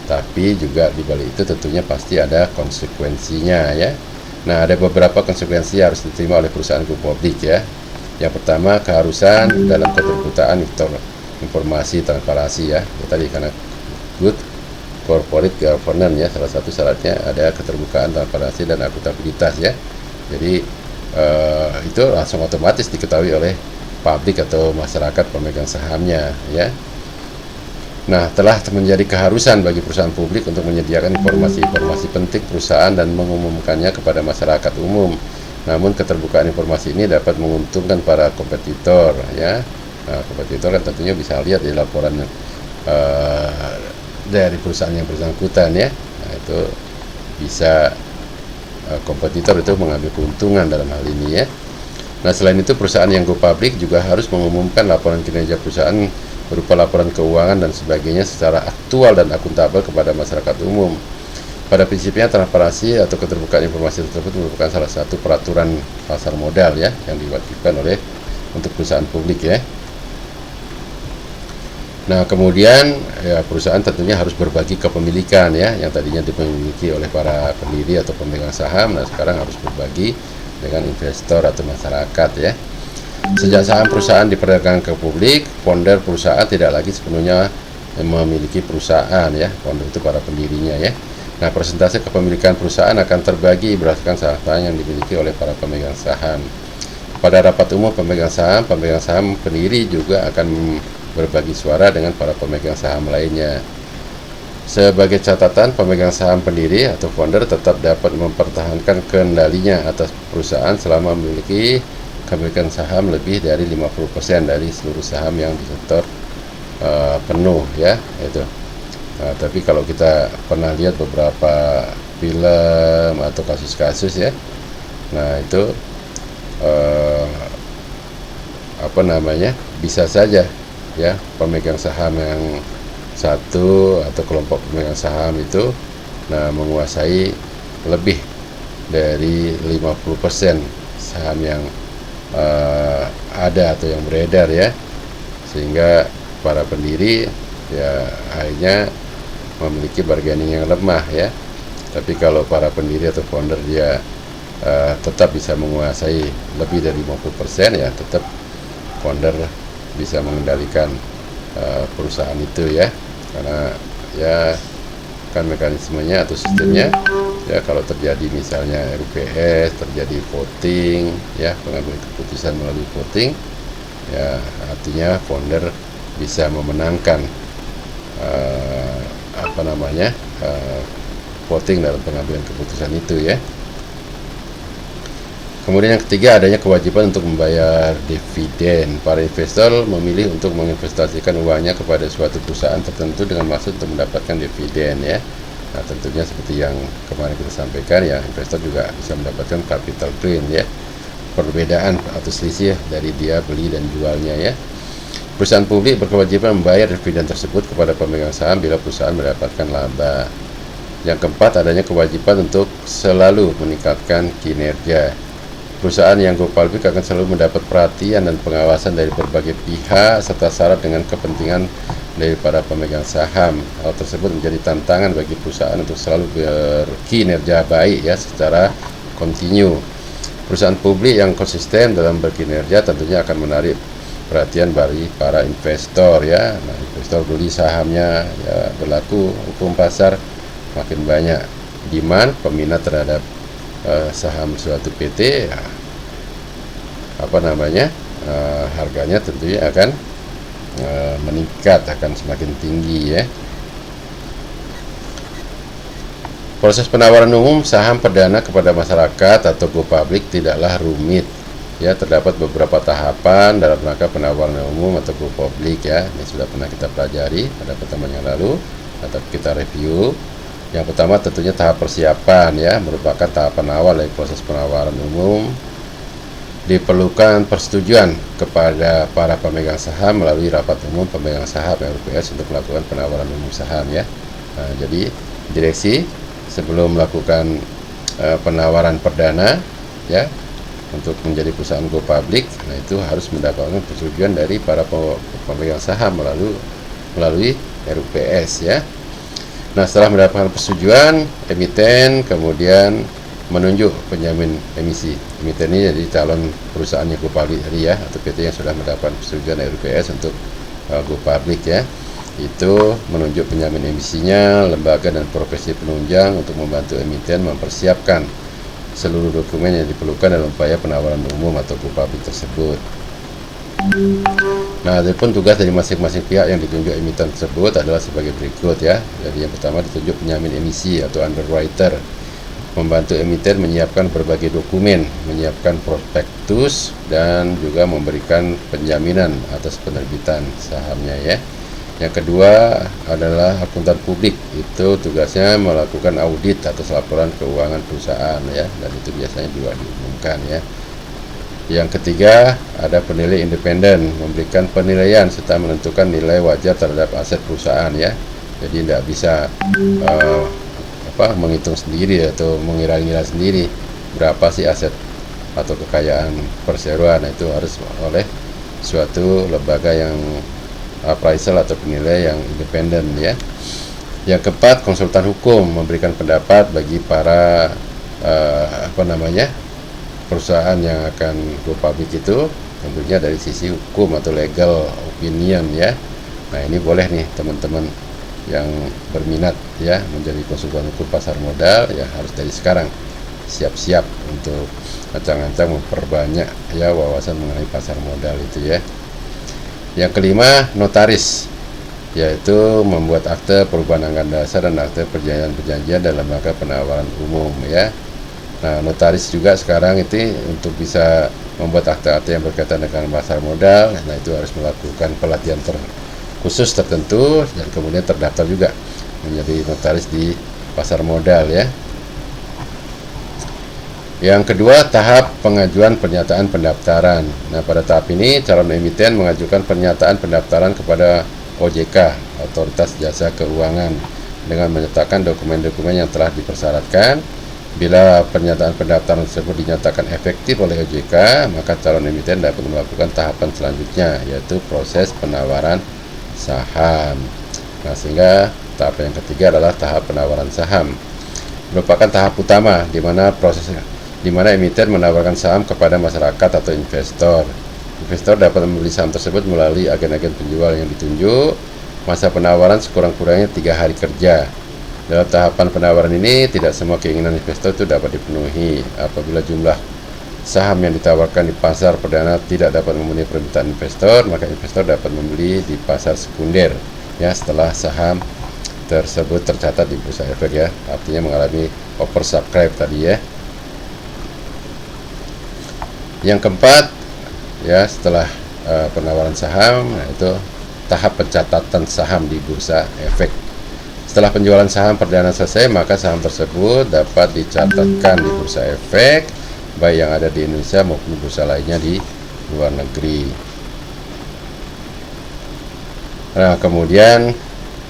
tapi juga di balik itu tentunya pasti ada konsekuensinya ya. Nah, ada beberapa konsekuensi yang harus diterima oleh perusahaan go public ya. Yang pertama, keharusan dalam keterbukaan informasi transparansi ya. Tadi karena good corporate governance ya, salah satu syaratnya ada keterbukaan, transparansi dan akuntabilitas ya. Jadi itu langsung otomatis diketahui oleh publik atau masyarakat pemegang sahamnya ya. Nah, telah menjadi keharusan bagi perusahaan publik untuk menyediakan informasi-informasi penting perusahaan dan mengumumkannya kepada masyarakat umum. Namun keterbukaan informasi ini dapat menguntungkan para kompetitor ya. Nah, kompetitor kan tentunya bisa lihat di laporan dari perusahaan yang bersangkutan ya. Nah, itu bisa kompetitor itu mengambil keuntungan dalam hal ini ya. Nah, selain itu perusahaan yang go public juga harus mengumumkan laporan kinerja perusahaan berupa laporan keuangan dan sebagainya secara aktual dan akuntabel kepada masyarakat umum. Pada prinsipnya transparansi atau keterbukaan informasi tersebut merupakan salah satu peraturan pasar modal ya yang diwajibkan untuk perusahaan publik ya. Nah, kemudian ya perusahaan tentunya harus berbagi kepemilikan ya, yang tadinya dimiliki oleh para pendiri atau pemegang saham, nah sekarang harus berbagi dengan investor atau masyarakat ya. Sejak saham perusahaan diperdagangkan ke publik, founder perusahaan tidak lagi sepenuhnya memiliki perusahaan ya. Founder itu para pendirinya ya. Nah, persentase kepemilikan perusahaan akan terbagi berdasarkan saham yang dimiliki oleh para pemegang saham. Pada rapat umum pemegang saham pendiri juga akan berbagi suara dengan para pemegang saham lainnya. Sebagai catatan, pemegang saham pendiri atau founder tetap dapat mempertahankan kendalinya atas perusahaan selama memiliki kepemilikan saham lebih dari 50% dari seluruh saham yang disetor penuh, ya, itu. Nah, tapi kalau kita pernah lihat beberapa film atau kasus-kasus, ya, nah itu bisa saja, ya, pemegang saham yang satu atau kelompok pemegang saham itu menguasai lebih dari 50% saham yang ada atau yang beredar, ya, sehingga para pendiri ya akhirnya memiliki bargaining yang lemah, ya. Tapi kalau para pendiri atau founder dia tetap bisa menguasai lebih dari 50%, ya tetap founder bisa mengendalikan perusahaan itu, ya, karena ya kan mekanismenya atau sistemnya, ya, kalau terjadi misalnya RUPS, terjadi voting, ya, pengambilan keputusan melalui voting, ya artinya founder bisa memenangkan voting dalam pengambilan keputusan itu, ya. Kemudian yang ketiga, adanya kewajiban untuk membayar dividen. Para investor memilih untuk menginvestasikan uangnya kepada suatu perusahaan tertentu dengan maksud untuk mendapatkan dividen, ya. Nah, tentunya seperti yang kemarin kita sampaikan, ya, investor juga bisa mendapatkan capital gain, ya, perbedaan atau selisih dari dia beli dan jualnya, ya. Perusahaan publik berkewajiban membayar dividen tersebut kepada pemegang saham bila perusahaan mendapatkan laba. Yang keempat, adanya kewajiban untuk selalu meningkatkan kinerja. Perusahaan yang go public akan selalu mendapat perhatian dan pengawasan dari berbagai pihak serta syarat dengan kepentingan dari para pemegang saham. Hal tersebut menjadi tantangan bagi perusahaan untuk selalu berkinerja baik, ya, secara kontinu. Perusahaan publik yang konsisten dalam berkinerja tentunya akan menarik perhatian dari para investor, ya. Nah, investor beli sahamnya, ya, berlaku hukum pasar, makin banyak demand peminat terhadap saham suatu PT, ya, harganya tentunya akan meningkat, akan semakin tinggi, ya. Proses penawaran umum saham perdana kepada masyarakat atau go public tidaklah rumit, ya. Terdapat beberapa tahapan dalam rangka penawaran umum atau go public, ya. Ini sudah pernah kita pelajari pada pertemuan yang lalu atau kita review. Yang pertama tentunya tahap persiapan, ya, merupakan tahapan awal dari proses penawaran umum. Diperlukan persetujuan kepada para pemegang saham melalui rapat umum pemegang saham RUPS untuk melakukan penawaran umum saham, ya. Nah, jadi direksi sebelum melakukan penawaran perdana, ya, untuk menjadi perusahaan go public, nah itu harus mendapatkan persetujuan dari para pemegang saham melalui RUPS, ya. Nah, setelah mendapatkan persetujuan, emiten kemudian menunjuk penjamin emisi. Emiten ini jadi calon perusahaan yang go public tadi, ya, atau PT yang sudah mendapatkan persetujuan RUPS untuk go public, ya. Itu menunjuk penjamin emisinya, lembaga dan profesi penunjang untuk membantu emiten mempersiapkan seluruh dokumen yang diperlukan dalam upaya penawaran umum atau go public tersebut. Nah, adapun tugas dari masing-masing pihak yang ditunjuk emiten tersebut adalah sebagai berikut, ya. Jadi yang pertama ditunjuk penjamin emisi atau underwriter, membantu emiten menyiapkan berbagai dokumen, menyiapkan prospektus dan juga memberikan penjaminan atas penerbitan sahamnya, ya. Yang kedua adalah akuntan publik, itu tugasnya melakukan audit atas laporan keuangan perusahaan, ya, dan itu biasanya juga diumumkan, ya. Yang ketiga, ada penilai independen, memberikan penilaian serta menentukan nilai wajar terhadap aset perusahaan, ya. Jadi tidak bisa menghitung sendiri atau mengira-ngira sendiri berapa sih aset atau kekayaan perseroan. Nah, itu harus oleh suatu lembaga yang appraisal atau penilai yang independen, ya. Yang keempat, konsultan hukum, memberikan pendapat bagi para perusahaan yang akan go public itu, tentunya dari sisi hukum atau legal opinion, ya. Nah, ini boleh nih teman-teman yang berminat ya menjadi konsultan hukum pasar modal, ya harus dari sekarang siap-siap untuk ancang-ancang memperbanyak ya wawasan mengenai pasar modal itu ya. Yang kelima, notaris, yaitu membuat akte perubahan anggaran dasar dan akte perjanjian dalam rangka penawaran umum ya. Nah, notaris juga sekarang itu untuk bisa membuat akte-akte yang berkaitan dengan pasar modal, nah itu harus melakukan pelatihan khusus tertentu dan kemudian terdaftar juga menjadi notaris di pasar modal ya. Yang kedua, tahap pengajuan pernyataan pendaftaran. Nah, pada tahap ini calon emiten mengajukan pernyataan pendaftaran kepada OJK, Otoritas Jasa Keuangan, dengan menyertakan dokumen-dokumen yang telah dipersyaratkan. Bila pernyataan pendaftaran tersebut dinyatakan efektif oleh OJK, maka calon emiten dapat melakukan tahapan selanjutnya, yaitu proses penawaran saham. Nah, sehingga tahap yang ketiga adalah tahap penawaran saham, merupakan tahap utama di mana emiten menawarkan saham kepada masyarakat atau investor. Investor dapat membeli saham tersebut melalui agen-agen penjual yang ditunjuk. Masa penawaran sekurang-kurangnya 3 hari kerja. Dalam tahapan penawaran ini, tidak semua keinginan investor itu dapat dipenuhi. Apabila jumlah saham yang ditawarkan di pasar perdana tidak dapat memenuhi permintaan investor, maka investor dapat membeli di pasar sekunder ya setelah saham tersebut tercatat di Bursa Efek ya, artinya mengalami oversubscribe tadi ya. Yang keempat ya, setelah penawaran saham, nah itu tahap pencatatan saham di Bursa Efek. Setelah penjualan saham perdana selesai, maka saham tersebut dapat dicatatkan di Bursa Efek, baik yang ada di Indonesia maupun bursa lainnya di luar negeri. Nah, kemudian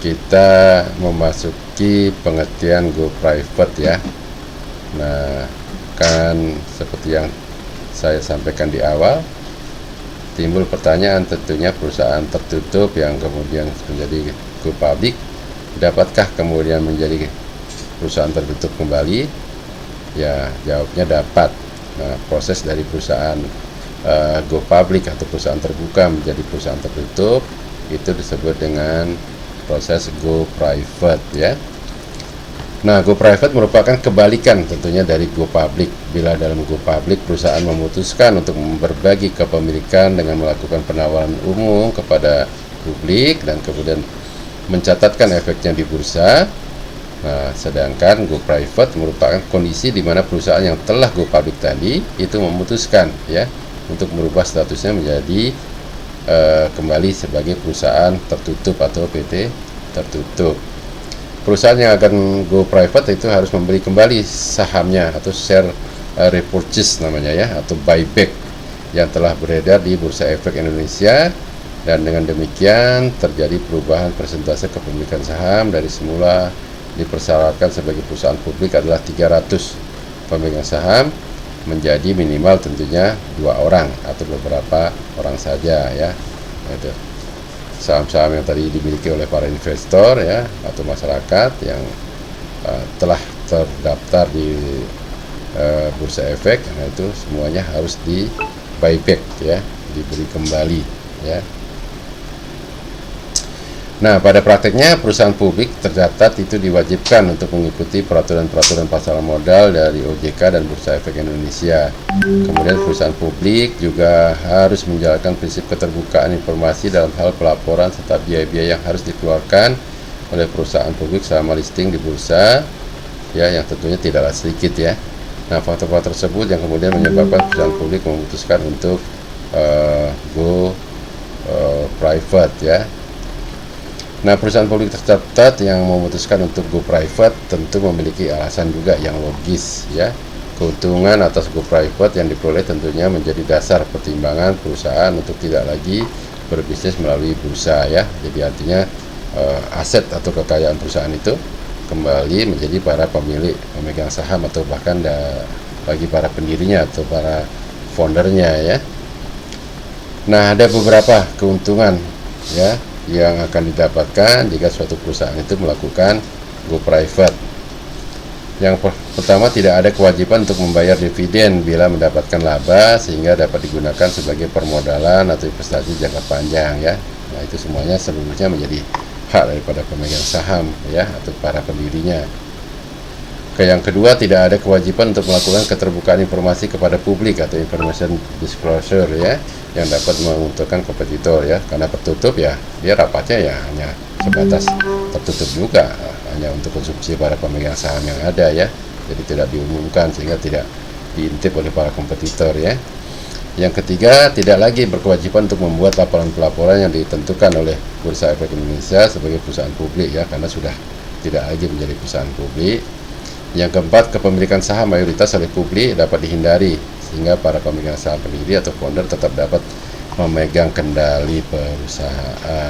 kita memasuki pengertian go private ya. Nah, kan seperti yang saya sampaikan di awal, timbul pertanyaan tentunya perusahaan tertutup yang kemudian menjadi go public, dapatkah kemudian menjadi perusahaan tertutup kembali? Ya, jawabnya dapat. Nah, proses dari perusahaan go public atau perusahaan terbuka menjadi perusahaan tertutup itu disebut dengan proses go private ya. Nah, go private merupakan kebalikan tentunya dari go public. Bila dalam go public perusahaan memutuskan untuk berbagi kepemilikan dengan melakukan penawaran umum kepada publik dan kemudian mencatatkan efeknya di bursa. Nah, sedangkan go private merupakan kondisi di mana perusahaan yang telah go public tadi itu memutuskan ya untuk merubah statusnya menjadi kembali sebagai perusahaan tertutup atau PT tertutup. Perusahaan yang akan go private itu harus membeli kembali sahamnya atau share repurchase namanya ya, atau buyback yang telah beredar di Bursa Efek Indonesia. Dan dengan demikian terjadi perubahan persentase kepemilikan saham dari semula dipersyaratkan sebagai perusahaan publik adalah 300 pemegang saham menjadi minimal tentunya 2 orang atau beberapa orang saja ya. Itu saham-saham yang tadi dimiliki oleh para investor ya atau masyarakat yang telah terdaftar di Bursa Efek, nah itu semuanya harus di buyback ya, diberi kembali ya. Nah, pada prakteknya perusahaan publik tercatat itu diwajibkan untuk mengikuti peraturan-peraturan pasar modal dari OJK dan Bursa Efek Indonesia. Kemudian perusahaan publik juga harus menjalankan prinsip keterbukaan informasi dalam hal pelaporan serta biaya-biaya yang harus dikeluarkan oleh perusahaan publik selama listing di bursa, ya, yang tentunya tidaklah sedikit ya. Nah, faktor-faktor tersebut yang kemudian menyebabkan perusahaan publik memutuskan untuk go private ya. Nah, perusahaan publik tercatat yang memutuskan untuk go private tentu memiliki alasan juga yang logis ya. Keuntungan atas go private yang diperoleh tentunya menjadi dasar pertimbangan perusahaan untuk tidak lagi berbisnis melalui bursa ya. Jadi artinya aset atau kekayaan perusahaan itu kembali menjadi para pemilik pemegang saham atau bahkan bagi para pendirinya atau para foundernya ya. Nah, ada beberapa keuntungan ya yang akan didapatkan jika suatu perusahaan itu melakukan go private. Yang pertama, tidak ada kewajiban untuk membayar dividen bila mendapatkan laba sehingga dapat digunakan sebagai permodalan atau investasi jangka panjang ya. Nah, itu semuanya seluruhnya menjadi hak daripada pemegang saham ya, atau para pendirinya. Yang kedua, tidak ada kewajiban untuk melakukan keterbukaan informasi kepada publik atau information disclosure ya, yang dapat menguntungkan kompetitor ya, karena tertutup ya, dia rapatnya ya hanya sebatas tertutup juga, hanya untuk konsumsi para pemegang saham yang ada ya, jadi tidak diumumkan sehingga tidak diintip oleh para kompetitor ya. Yang ketiga, tidak lagi berkewajiban untuk membuat laporan-pelaporan yang ditentukan oleh Bursa Efek Indonesia sebagai perusahaan publik ya, karena sudah tidak lagi menjadi perusahaan publik. Yang keempat, kepemilikan saham mayoritas oleh publik dapat dihindari sehingga para pemegang saham pendiri atau founder tetap dapat memegang kendali perusahaan.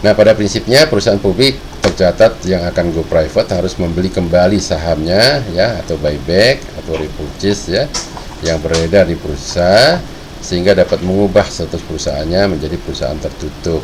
Nah, pada prinsipnya perusahaan publik tercatat yang akan go private harus membeli kembali sahamnya ya, atau buyback atau repurchase ya, yang beredar di bursa sehingga dapat mengubah status perusahaannya menjadi perusahaan tertutup.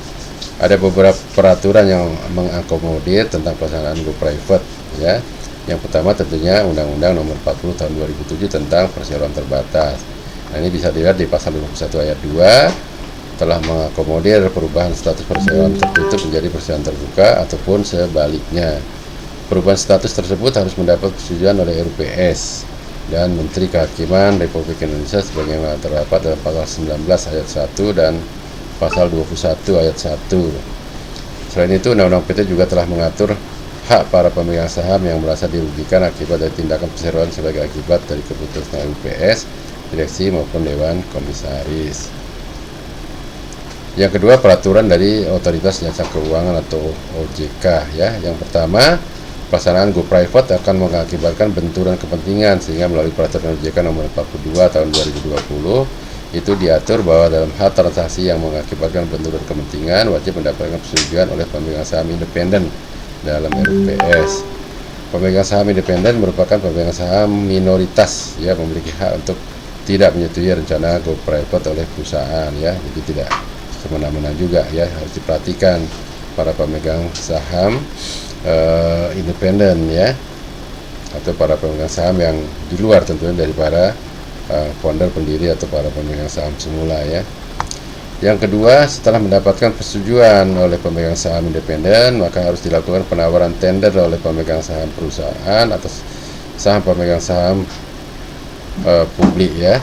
Ada beberapa peraturan yang mengakomodir tentang pelaksanaan go private ya. Yang pertama tentunya Undang-Undang Nomor 40 Tahun 2007 tentang perseroan terbatas. Nah, ini bisa dilihat di pasal 51 ayat 2 telah mengakomodir perubahan status perseroan tertutup menjadi perseroan terbuka ataupun sebaliknya. Perubahan status tersebut harus mendapat persetujuan oleh RUPS dan Menteri Kehakiman Republik Indonesia sebagaimana terdapat dalam pasal 19 ayat 1 dan pasal 21 ayat 1. Selain itu, Undang-Undang PT juga telah mengatur hak para pemegang saham yang merasa dirugikan akibat dari tindakan perseroan sebagai akibat dari keputusan UPS, direksi maupun Dewan Komisaris. Yang kedua, peraturan dari Otoritas Jasa Keuangan atau OJK ya. Yang pertama, pelaksanaan go private akan mengakibatkan benturan kepentingan sehingga melalui peraturan OJK nomor 42 tahun 2020 itu diatur bahwa dalam hal transaksi yang mengakibatkan benturan kepentingan wajib mendapatkan persetujuan oleh pemegang saham independen dalam RUPS. Pemegang saham independen merupakan pemegang saham minoritas ya, memiliki hak untuk tidak menyetujui rencana go private oleh perusahaan ya, jadi tidak semena-mena juga ya, harus diperhatikan para pemegang saham independen ya, atau para pemegang saham yang di luar tentunya daripada founder pendiri atau para pemegang saham semula ya. Yang kedua, setelah mendapatkan persetujuan oleh pemegang saham independen, maka harus dilakukan penawaran tender oleh pemegang saham perusahaan atas saham pemegang saham publik ya.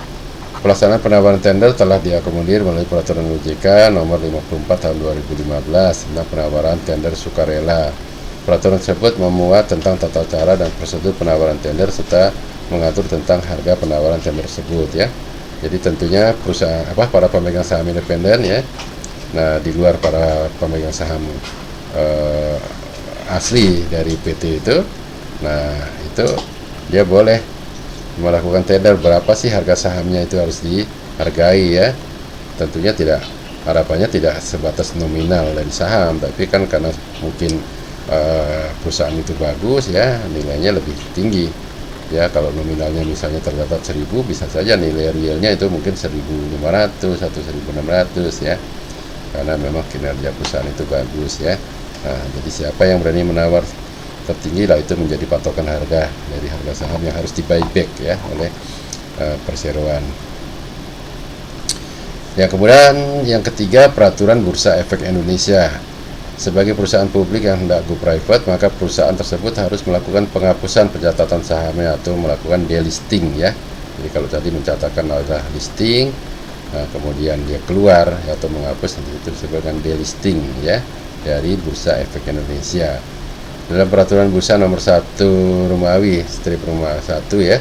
Pelaksanaan penawaran tender telah diakomodir melalui peraturan OJK nomor 54 tahun 2015 tentang penawaran tender sukarela. Peraturan tersebut memuat tentang tata cara dan prosedur penawaran tender serta mengatur tentang harga penawaran tender tersebut ya. Jadi tentunya perusahaan para pemegang saham independen ya. Nah, di luar para pemegang saham asli dari PT itu, nah itu dia boleh melakukan tender berapa sih harga sahamnya, itu harus dihargai ya. Tentunya tidak, harapannya tidak sebatas nominal dari saham, tapi kan karena mungkin perusahaan itu bagus ya, nilainya lebih tinggi ya. Kalau nominalnya misalnya terdapat 1000, bisa saja nilai realnya itu mungkin 1500 atau 1600 ya, karena memang kinerja perusahaan itu bagus ya. Nah, jadi siapa yang berani menawar tertinggi lah, itu menjadi patokan harga dari harga saham yang harus di buyback ya oleh perseroan. Yang kemudian yang ketiga, peraturan Bursa Efek Indonesia. Sebagai perusahaan publik yang hendak go private, maka perusahaan tersebut harus melakukan penghapusan pencatatan sahamnya atau melakukan delisting ya. Jadi kalau tadi mencatatkan adalah listing, nah, kemudian dia keluar ya, atau menghapus, itu disebut dengan delisting ya dari Bursa Efek Indonesia. Dalam peraturan Bursa nomor 1 Romawi strip Roma 1 ya,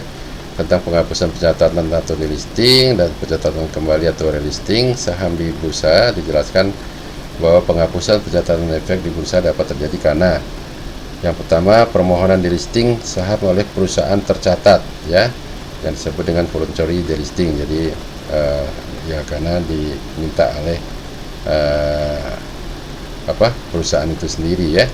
tentang penghapusan pencatatan atau delisting dan pencatatan kembali atau relisting saham di bursa, dijelaskan bahwa penghapusan pencatatan efek di bursa dapat terjadi karena yang pertama, permohonan delisting saham oleh perusahaan tercatat ya, yang disebut dengan voluntary delisting. Jadi ya karena diminta oleh perusahaan itu sendiri ya.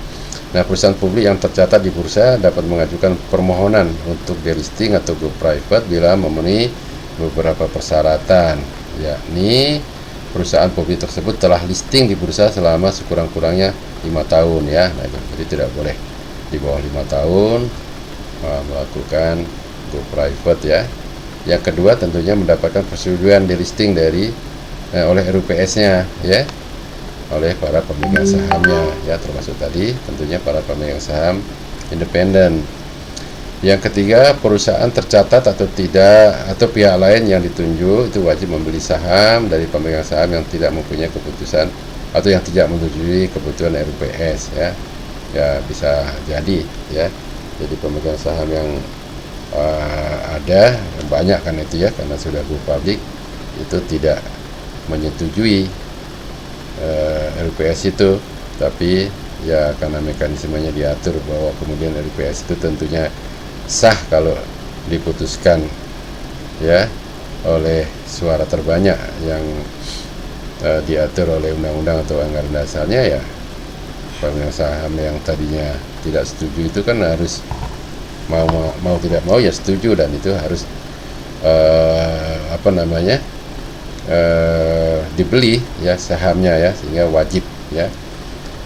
Nah, perusahaan publik yang tercatat di bursa dapat mengajukan permohonan untuk delisting atau go private bila memenuhi beberapa persyaratan, yakni perusahaan publik tersebut telah listing di bursa selama sekurang-kurangnya 5 tahun ya. Nah, jadi tidak boleh di bawah 5 tahun melakukan go private ya. Yang kedua, tentunya mendapatkan persetujuan delisting dari oleh RUPS-nya ya. oleh para pemegang sahamnya, ya, termasuk tadi tentunya para pemegang saham independen. Yang ketiga, perusahaan tercatat atau tidak atau pihak lain yang ditunjuk itu wajib membeli saham dari pemegang saham yang tidak mempunyai keputusan atau yang tidak menyetujui kebutuhan RUPS, ya. Ya, bisa jadi, ya. Jadi pemegang saham yang ada banyak kan itu, ya, karena sudah go public itu tidak menyetujui RUPS itu, tapi ya karena mekanismenya diatur bahwa kemudian RUPS itu tentunya sah kalau diputuskan, ya, oleh suara terbanyak yang diatur oleh undang-undang atau anggaran dasarnya, ya. Pemegang saham yang tadinya tidak setuju itu kan harus mau tidak mau ya setuju, dan itu harus dibeli, ya, sahamnya, ya, sehingga wajib, ya,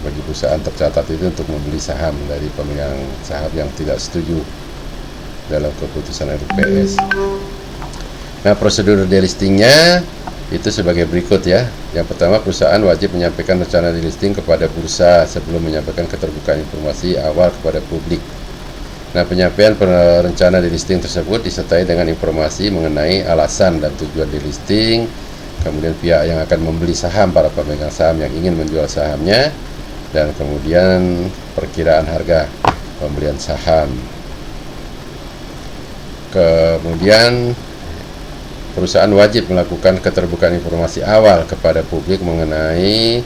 bagi perusahaan tercatat itu untuk membeli saham dari pemegang saham yang tidak setuju dalam keputusan RUPS. Nah, prosedur delistingnya itu sebagai berikut, ya. Yang pertama, perusahaan wajib menyampaikan rencana delisting kepada bursa sebelum menyampaikan keterbukaan informasi awal kepada publik. Nah, penyampaian rencana delisting tersebut disertai dengan informasi mengenai alasan dan tujuan delisting, kemudian pihak yang akan membeli saham, para pemegang saham yang ingin menjual sahamnya, dan kemudian perkiraan harga pembelian saham. Kemudian perusahaan wajib melakukan keterbukaan informasi awal kepada publik mengenai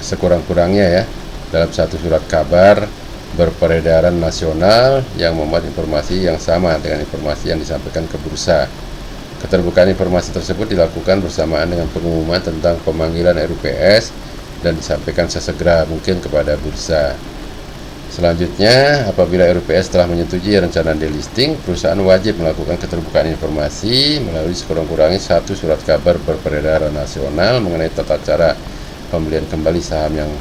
sekurang-kurangnya, ya, dalam satu surat kabar berperedaran nasional yang memuat informasi yang sama dengan informasi yang disampaikan ke bursa. Keterbukaan informasi tersebut dilakukan bersamaan dengan pengumuman tentang pemanggilan RUPS dan disampaikan sesegera mungkin kepada bursa. Selanjutnya, apabila RUPS telah menyetujui rencana delisting, perusahaan wajib melakukan keterbukaan informasi melalui sekurang-kurangnya satu surat kabar berperedaran nasional mengenai tata cara pembelian kembali saham yang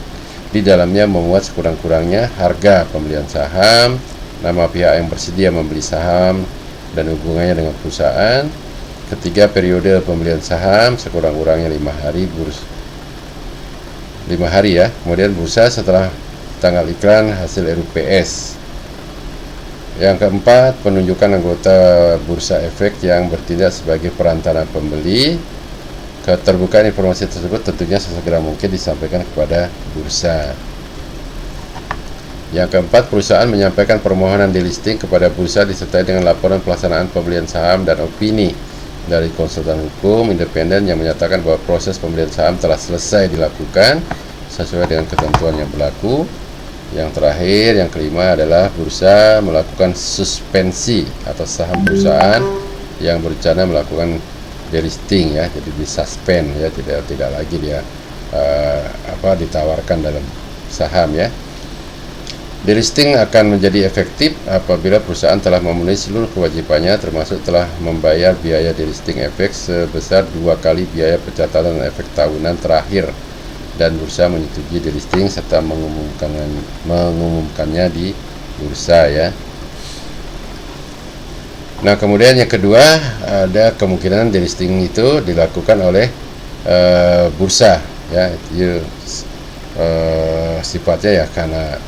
di dalamnya memuat sekurang-kurangnya harga pembelian saham, nama pihak yang bersedia membeli saham, dan hubungannya dengan perusahaan. Ketiga, periode pembelian saham sekurang-kurangnya 5 hari, ya. Kemudian bursa setelah tanggal iklan hasil RUPS. Yang keempat, penunjukan anggota bursa efek yang bertindak sebagai perantara pembeli. Keterbukaan informasi tersebut tentunya sesegera mungkin disampaikan kepada bursa. Yang keempat, perusahaan menyampaikan permohonan delisting kepada bursa disertai dengan laporan pelaksanaan pembelian saham dan opini dari konsultan hukum independen yang menyatakan bahwa proses pembelian saham telah selesai dilakukan sesuai dengan ketentuan yang berlaku. Yang terakhir, yang kelima adalah bursa melakukan suspensi atas saham perusahaan yang berencana melakukan delisting, ya, jadi disuspend, ya, tidak lagi dia ditawarkan dalam saham, ya. Delisting akan menjadi efektif apabila perusahaan telah memenuhi seluruh kewajibannya, termasuk telah membayar biaya delisting efek sebesar 2 kali biaya pencatatan efek tahunan terakhir, dan bursa menyetujui delisting serta mengumumkannya di bursa, ya. Nah, kemudian yang kedua, ada kemungkinan delisting itu dilakukan oleh bursa, ya. Itu sifatnya, ya, karena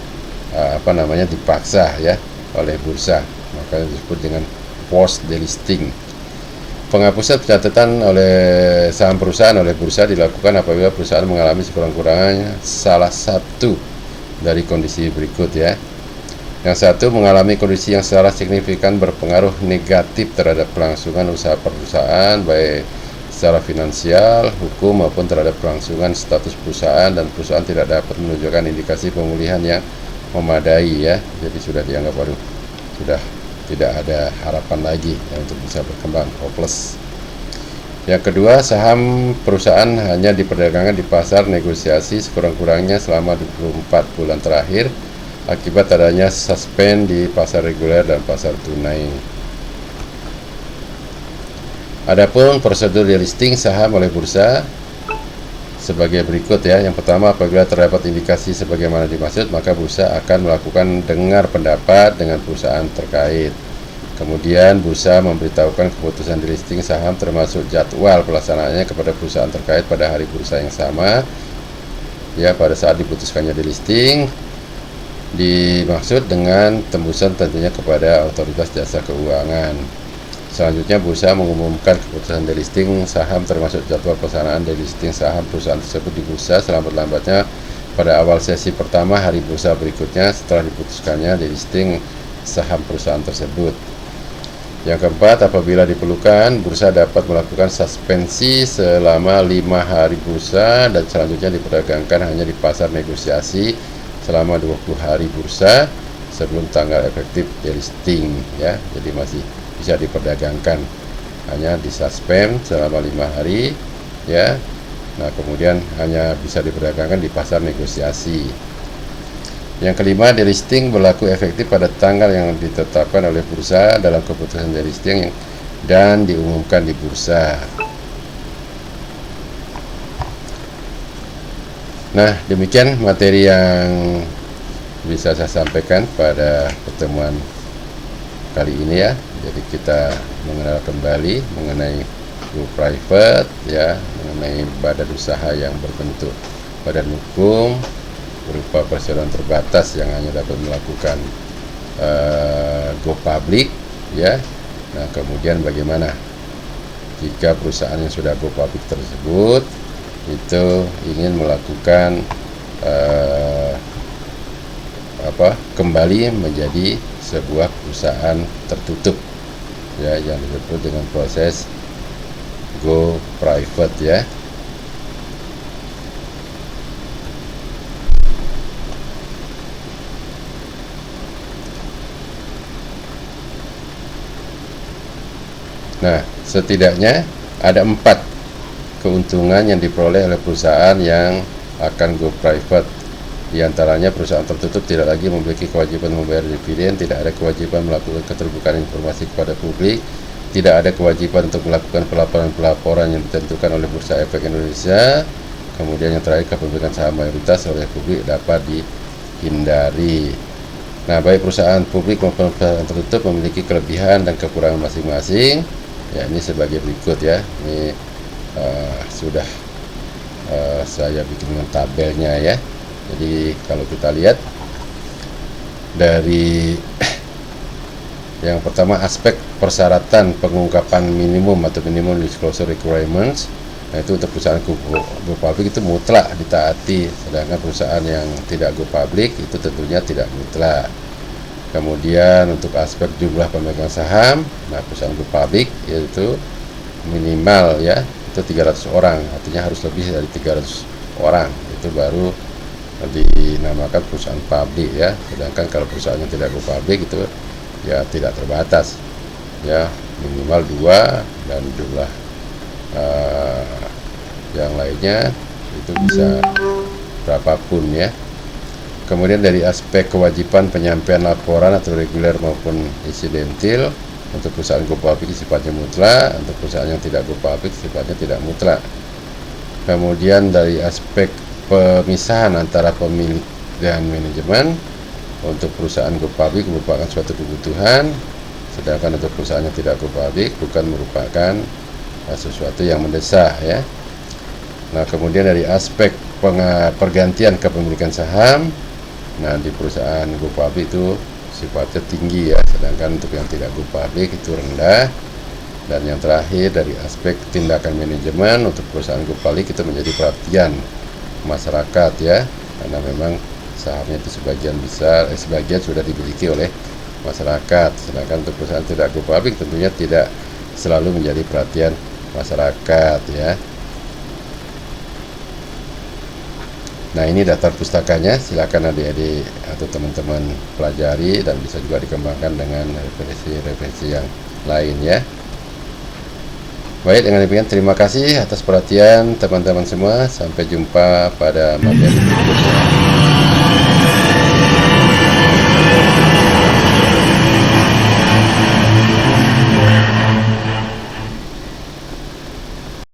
dipaksa, ya, oleh bursa, makanya disebut dengan forced delisting. Penghapusan pencatatan oleh saham perusahaan oleh bursa dilakukan apabila perusahaan mengalami sekurang-kurangnya salah satu dari kondisi berikut, ya. Yang satu, mengalami kondisi yang secara signifikan berpengaruh negatif terhadap kelangsungan usaha perusahaan, baik secara finansial, hukum, maupun terhadap kelangsungan status perusahaan, dan perusahaan tidak dapat menunjukkan indikasi pemulihan yang memadai, ya. Jadi sudah dianggap sudah tidak ada harapan lagi, ya, untuk bisa berkembang, hopeless. Yang kedua, saham perusahaan hanya diperdagangkan di pasar negosiasi sekurang-kurangnya selama 24 bulan terakhir akibat adanya suspend di pasar reguler dan pasar tunai. Adapun prosedur delisting saham oleh bursa sebagai berikut, ya. Yang pertama, apabila terdapat indikasi sebagaimana dimaksud, maka bursa akan melakukan dengar pendapat dengan perusahaan terkait. Kemudian bursa memberitahukan keputusan delisting saham termasuk jadwal pelaksanaannya kepada perusahaan terkait pada hari bursa yang sama ya pada saat diputuskannya delisting, dimaksud dengan tembusan tentunya kepada otoritas jasa keuangan. Selanjutnya, bursa mengumumkan keputusan delisting saham termasuk jadwal pelaksanaan delisting saham perusahaan tersebut di bursa selambat-lambatnya pada awal sesi pertama hari bursa berikutnya setelah diputuskannya delisting saham perusahaan tersebut. Yang keempat, apabila diperlukan, bursa dapat melakukan suspensi selama 5 hari bursa dan selanjutnya diperdagangkan hanya di pasar negosiasi selama 20 hari bursa sebelum tanggal efektif delisting, ya. Jadi masih bisa diperdagangkan, hanya disuspend selama 5 hari, ya. Nah, kemudian hanya bisa diperdagangkan di pasar negosiasi. Yang kelima, delisting berlaku efektif pada tanggal yang ditetapkan oleh bursa dalam keputusan delisting dan diumumkan di bursa. Nah, demikian materi yang bisa saya sampaikan pada pertemuan kali ini, ya. Jadi kita mengenal kembali mengenai go private, ya, mengenai badan usaha yang berbentuk badan hukum berupa perseroan terbatas yang hanya dapat melakukan go public, ya. Nah, kemudian bagaimana jika perusahaan yang sudah go public tersebut itu ingin melakukan kembali menjadi sebuah perusahaan tertutup, ya, yang disebut dengan proses go private, ya. Nah, setidaknya ada 4 keuntungan yang diperoleh oleh perusahaan yang akan go private. Di antaranya, perusahaan tertutup tidak lagi memiliki kewajiban membayar dividen, tidak ada kewajiban melakukan keterbukaan informasi kepada publik, tidak ada kewajiban untuk melakukan pelaporan-pelaporan yang ditentukan oleh Bursa Efek Indonesia. Kemudian yang terakhir, kepemilikan saham mayoritas oleh publik dapat dihindari. Nah, baik perusahaan publik maupun perusahaan tertutup memiliki kelebihan dan kekurangan masing-masing. Ya, ini sebagai berikut, ya. Ini sudah saya bikin dengan tabelnya, ya. Jadi kalau kita lihat dari yang pertama, aspek persyaratan pengungkapan minimum atau minimum disclosure requirements. Nah, itu untuk perusahaan go public itu mutlak ditaati, sedangkan perusahaan yang tidak go public itu tentunya tidak mutlak. Kemudian untuk aspek jumlah pemegang saham, nah perusahaan go public yaitu minimal, ya, itu 300 orang, artinya harus lebih dari 300 orang, itu baru dinamakan perusahaan publik, ya. Sedangkan kalau perusahaan yang tidak go public itu ya tidak terbatas, ya, minimal 2 dan jumlah yang lainnya itu bisa berapapun, ya. Kemudian dari aspek kewajiban penyampaian laporan atau reguler maupun insidentil, untuk perusahaan go public sifatnya mutlak, untuk perusahaan yang tidak go public sifatnya tidak mutlak. Kemudian dari aspek pemisahan antara pemilik dan manajemen, untuk perusahaan go public merupakan suatu kebutuhan, sedangkan untuk perusahaan yang tidak go public bukan merupakan sesuatu yang mendesak, ya. Nah, kemudian dari aspek pergantian kepemilikan saham, nah di perusahaan go public itu sifatnya tinggi, ya, sedangkan untuk yang tidak go public itu rendah. Dan yang terakhir dari aspek tindakan manajemen, untuk perusahaan go public itu menjadi perhatian masyarakat, ya, karena memang sahamnya itu sebagian sudah dimiliki oleh masyarakat, sedangkan untuk perusahaan tidak go public tentunya tidak selalu menjadi perhatian masyarakat, ya. Nah, ini daftar pustakanya, silakan adik-adik atau teman-teman pelajari dan bisa juga dikembangkan dengan referensi yang lain, ya. Baik, dengan demikian terima kasih atas perhatian teman-teman semua. Sampai jumpa pada materi berikutnya.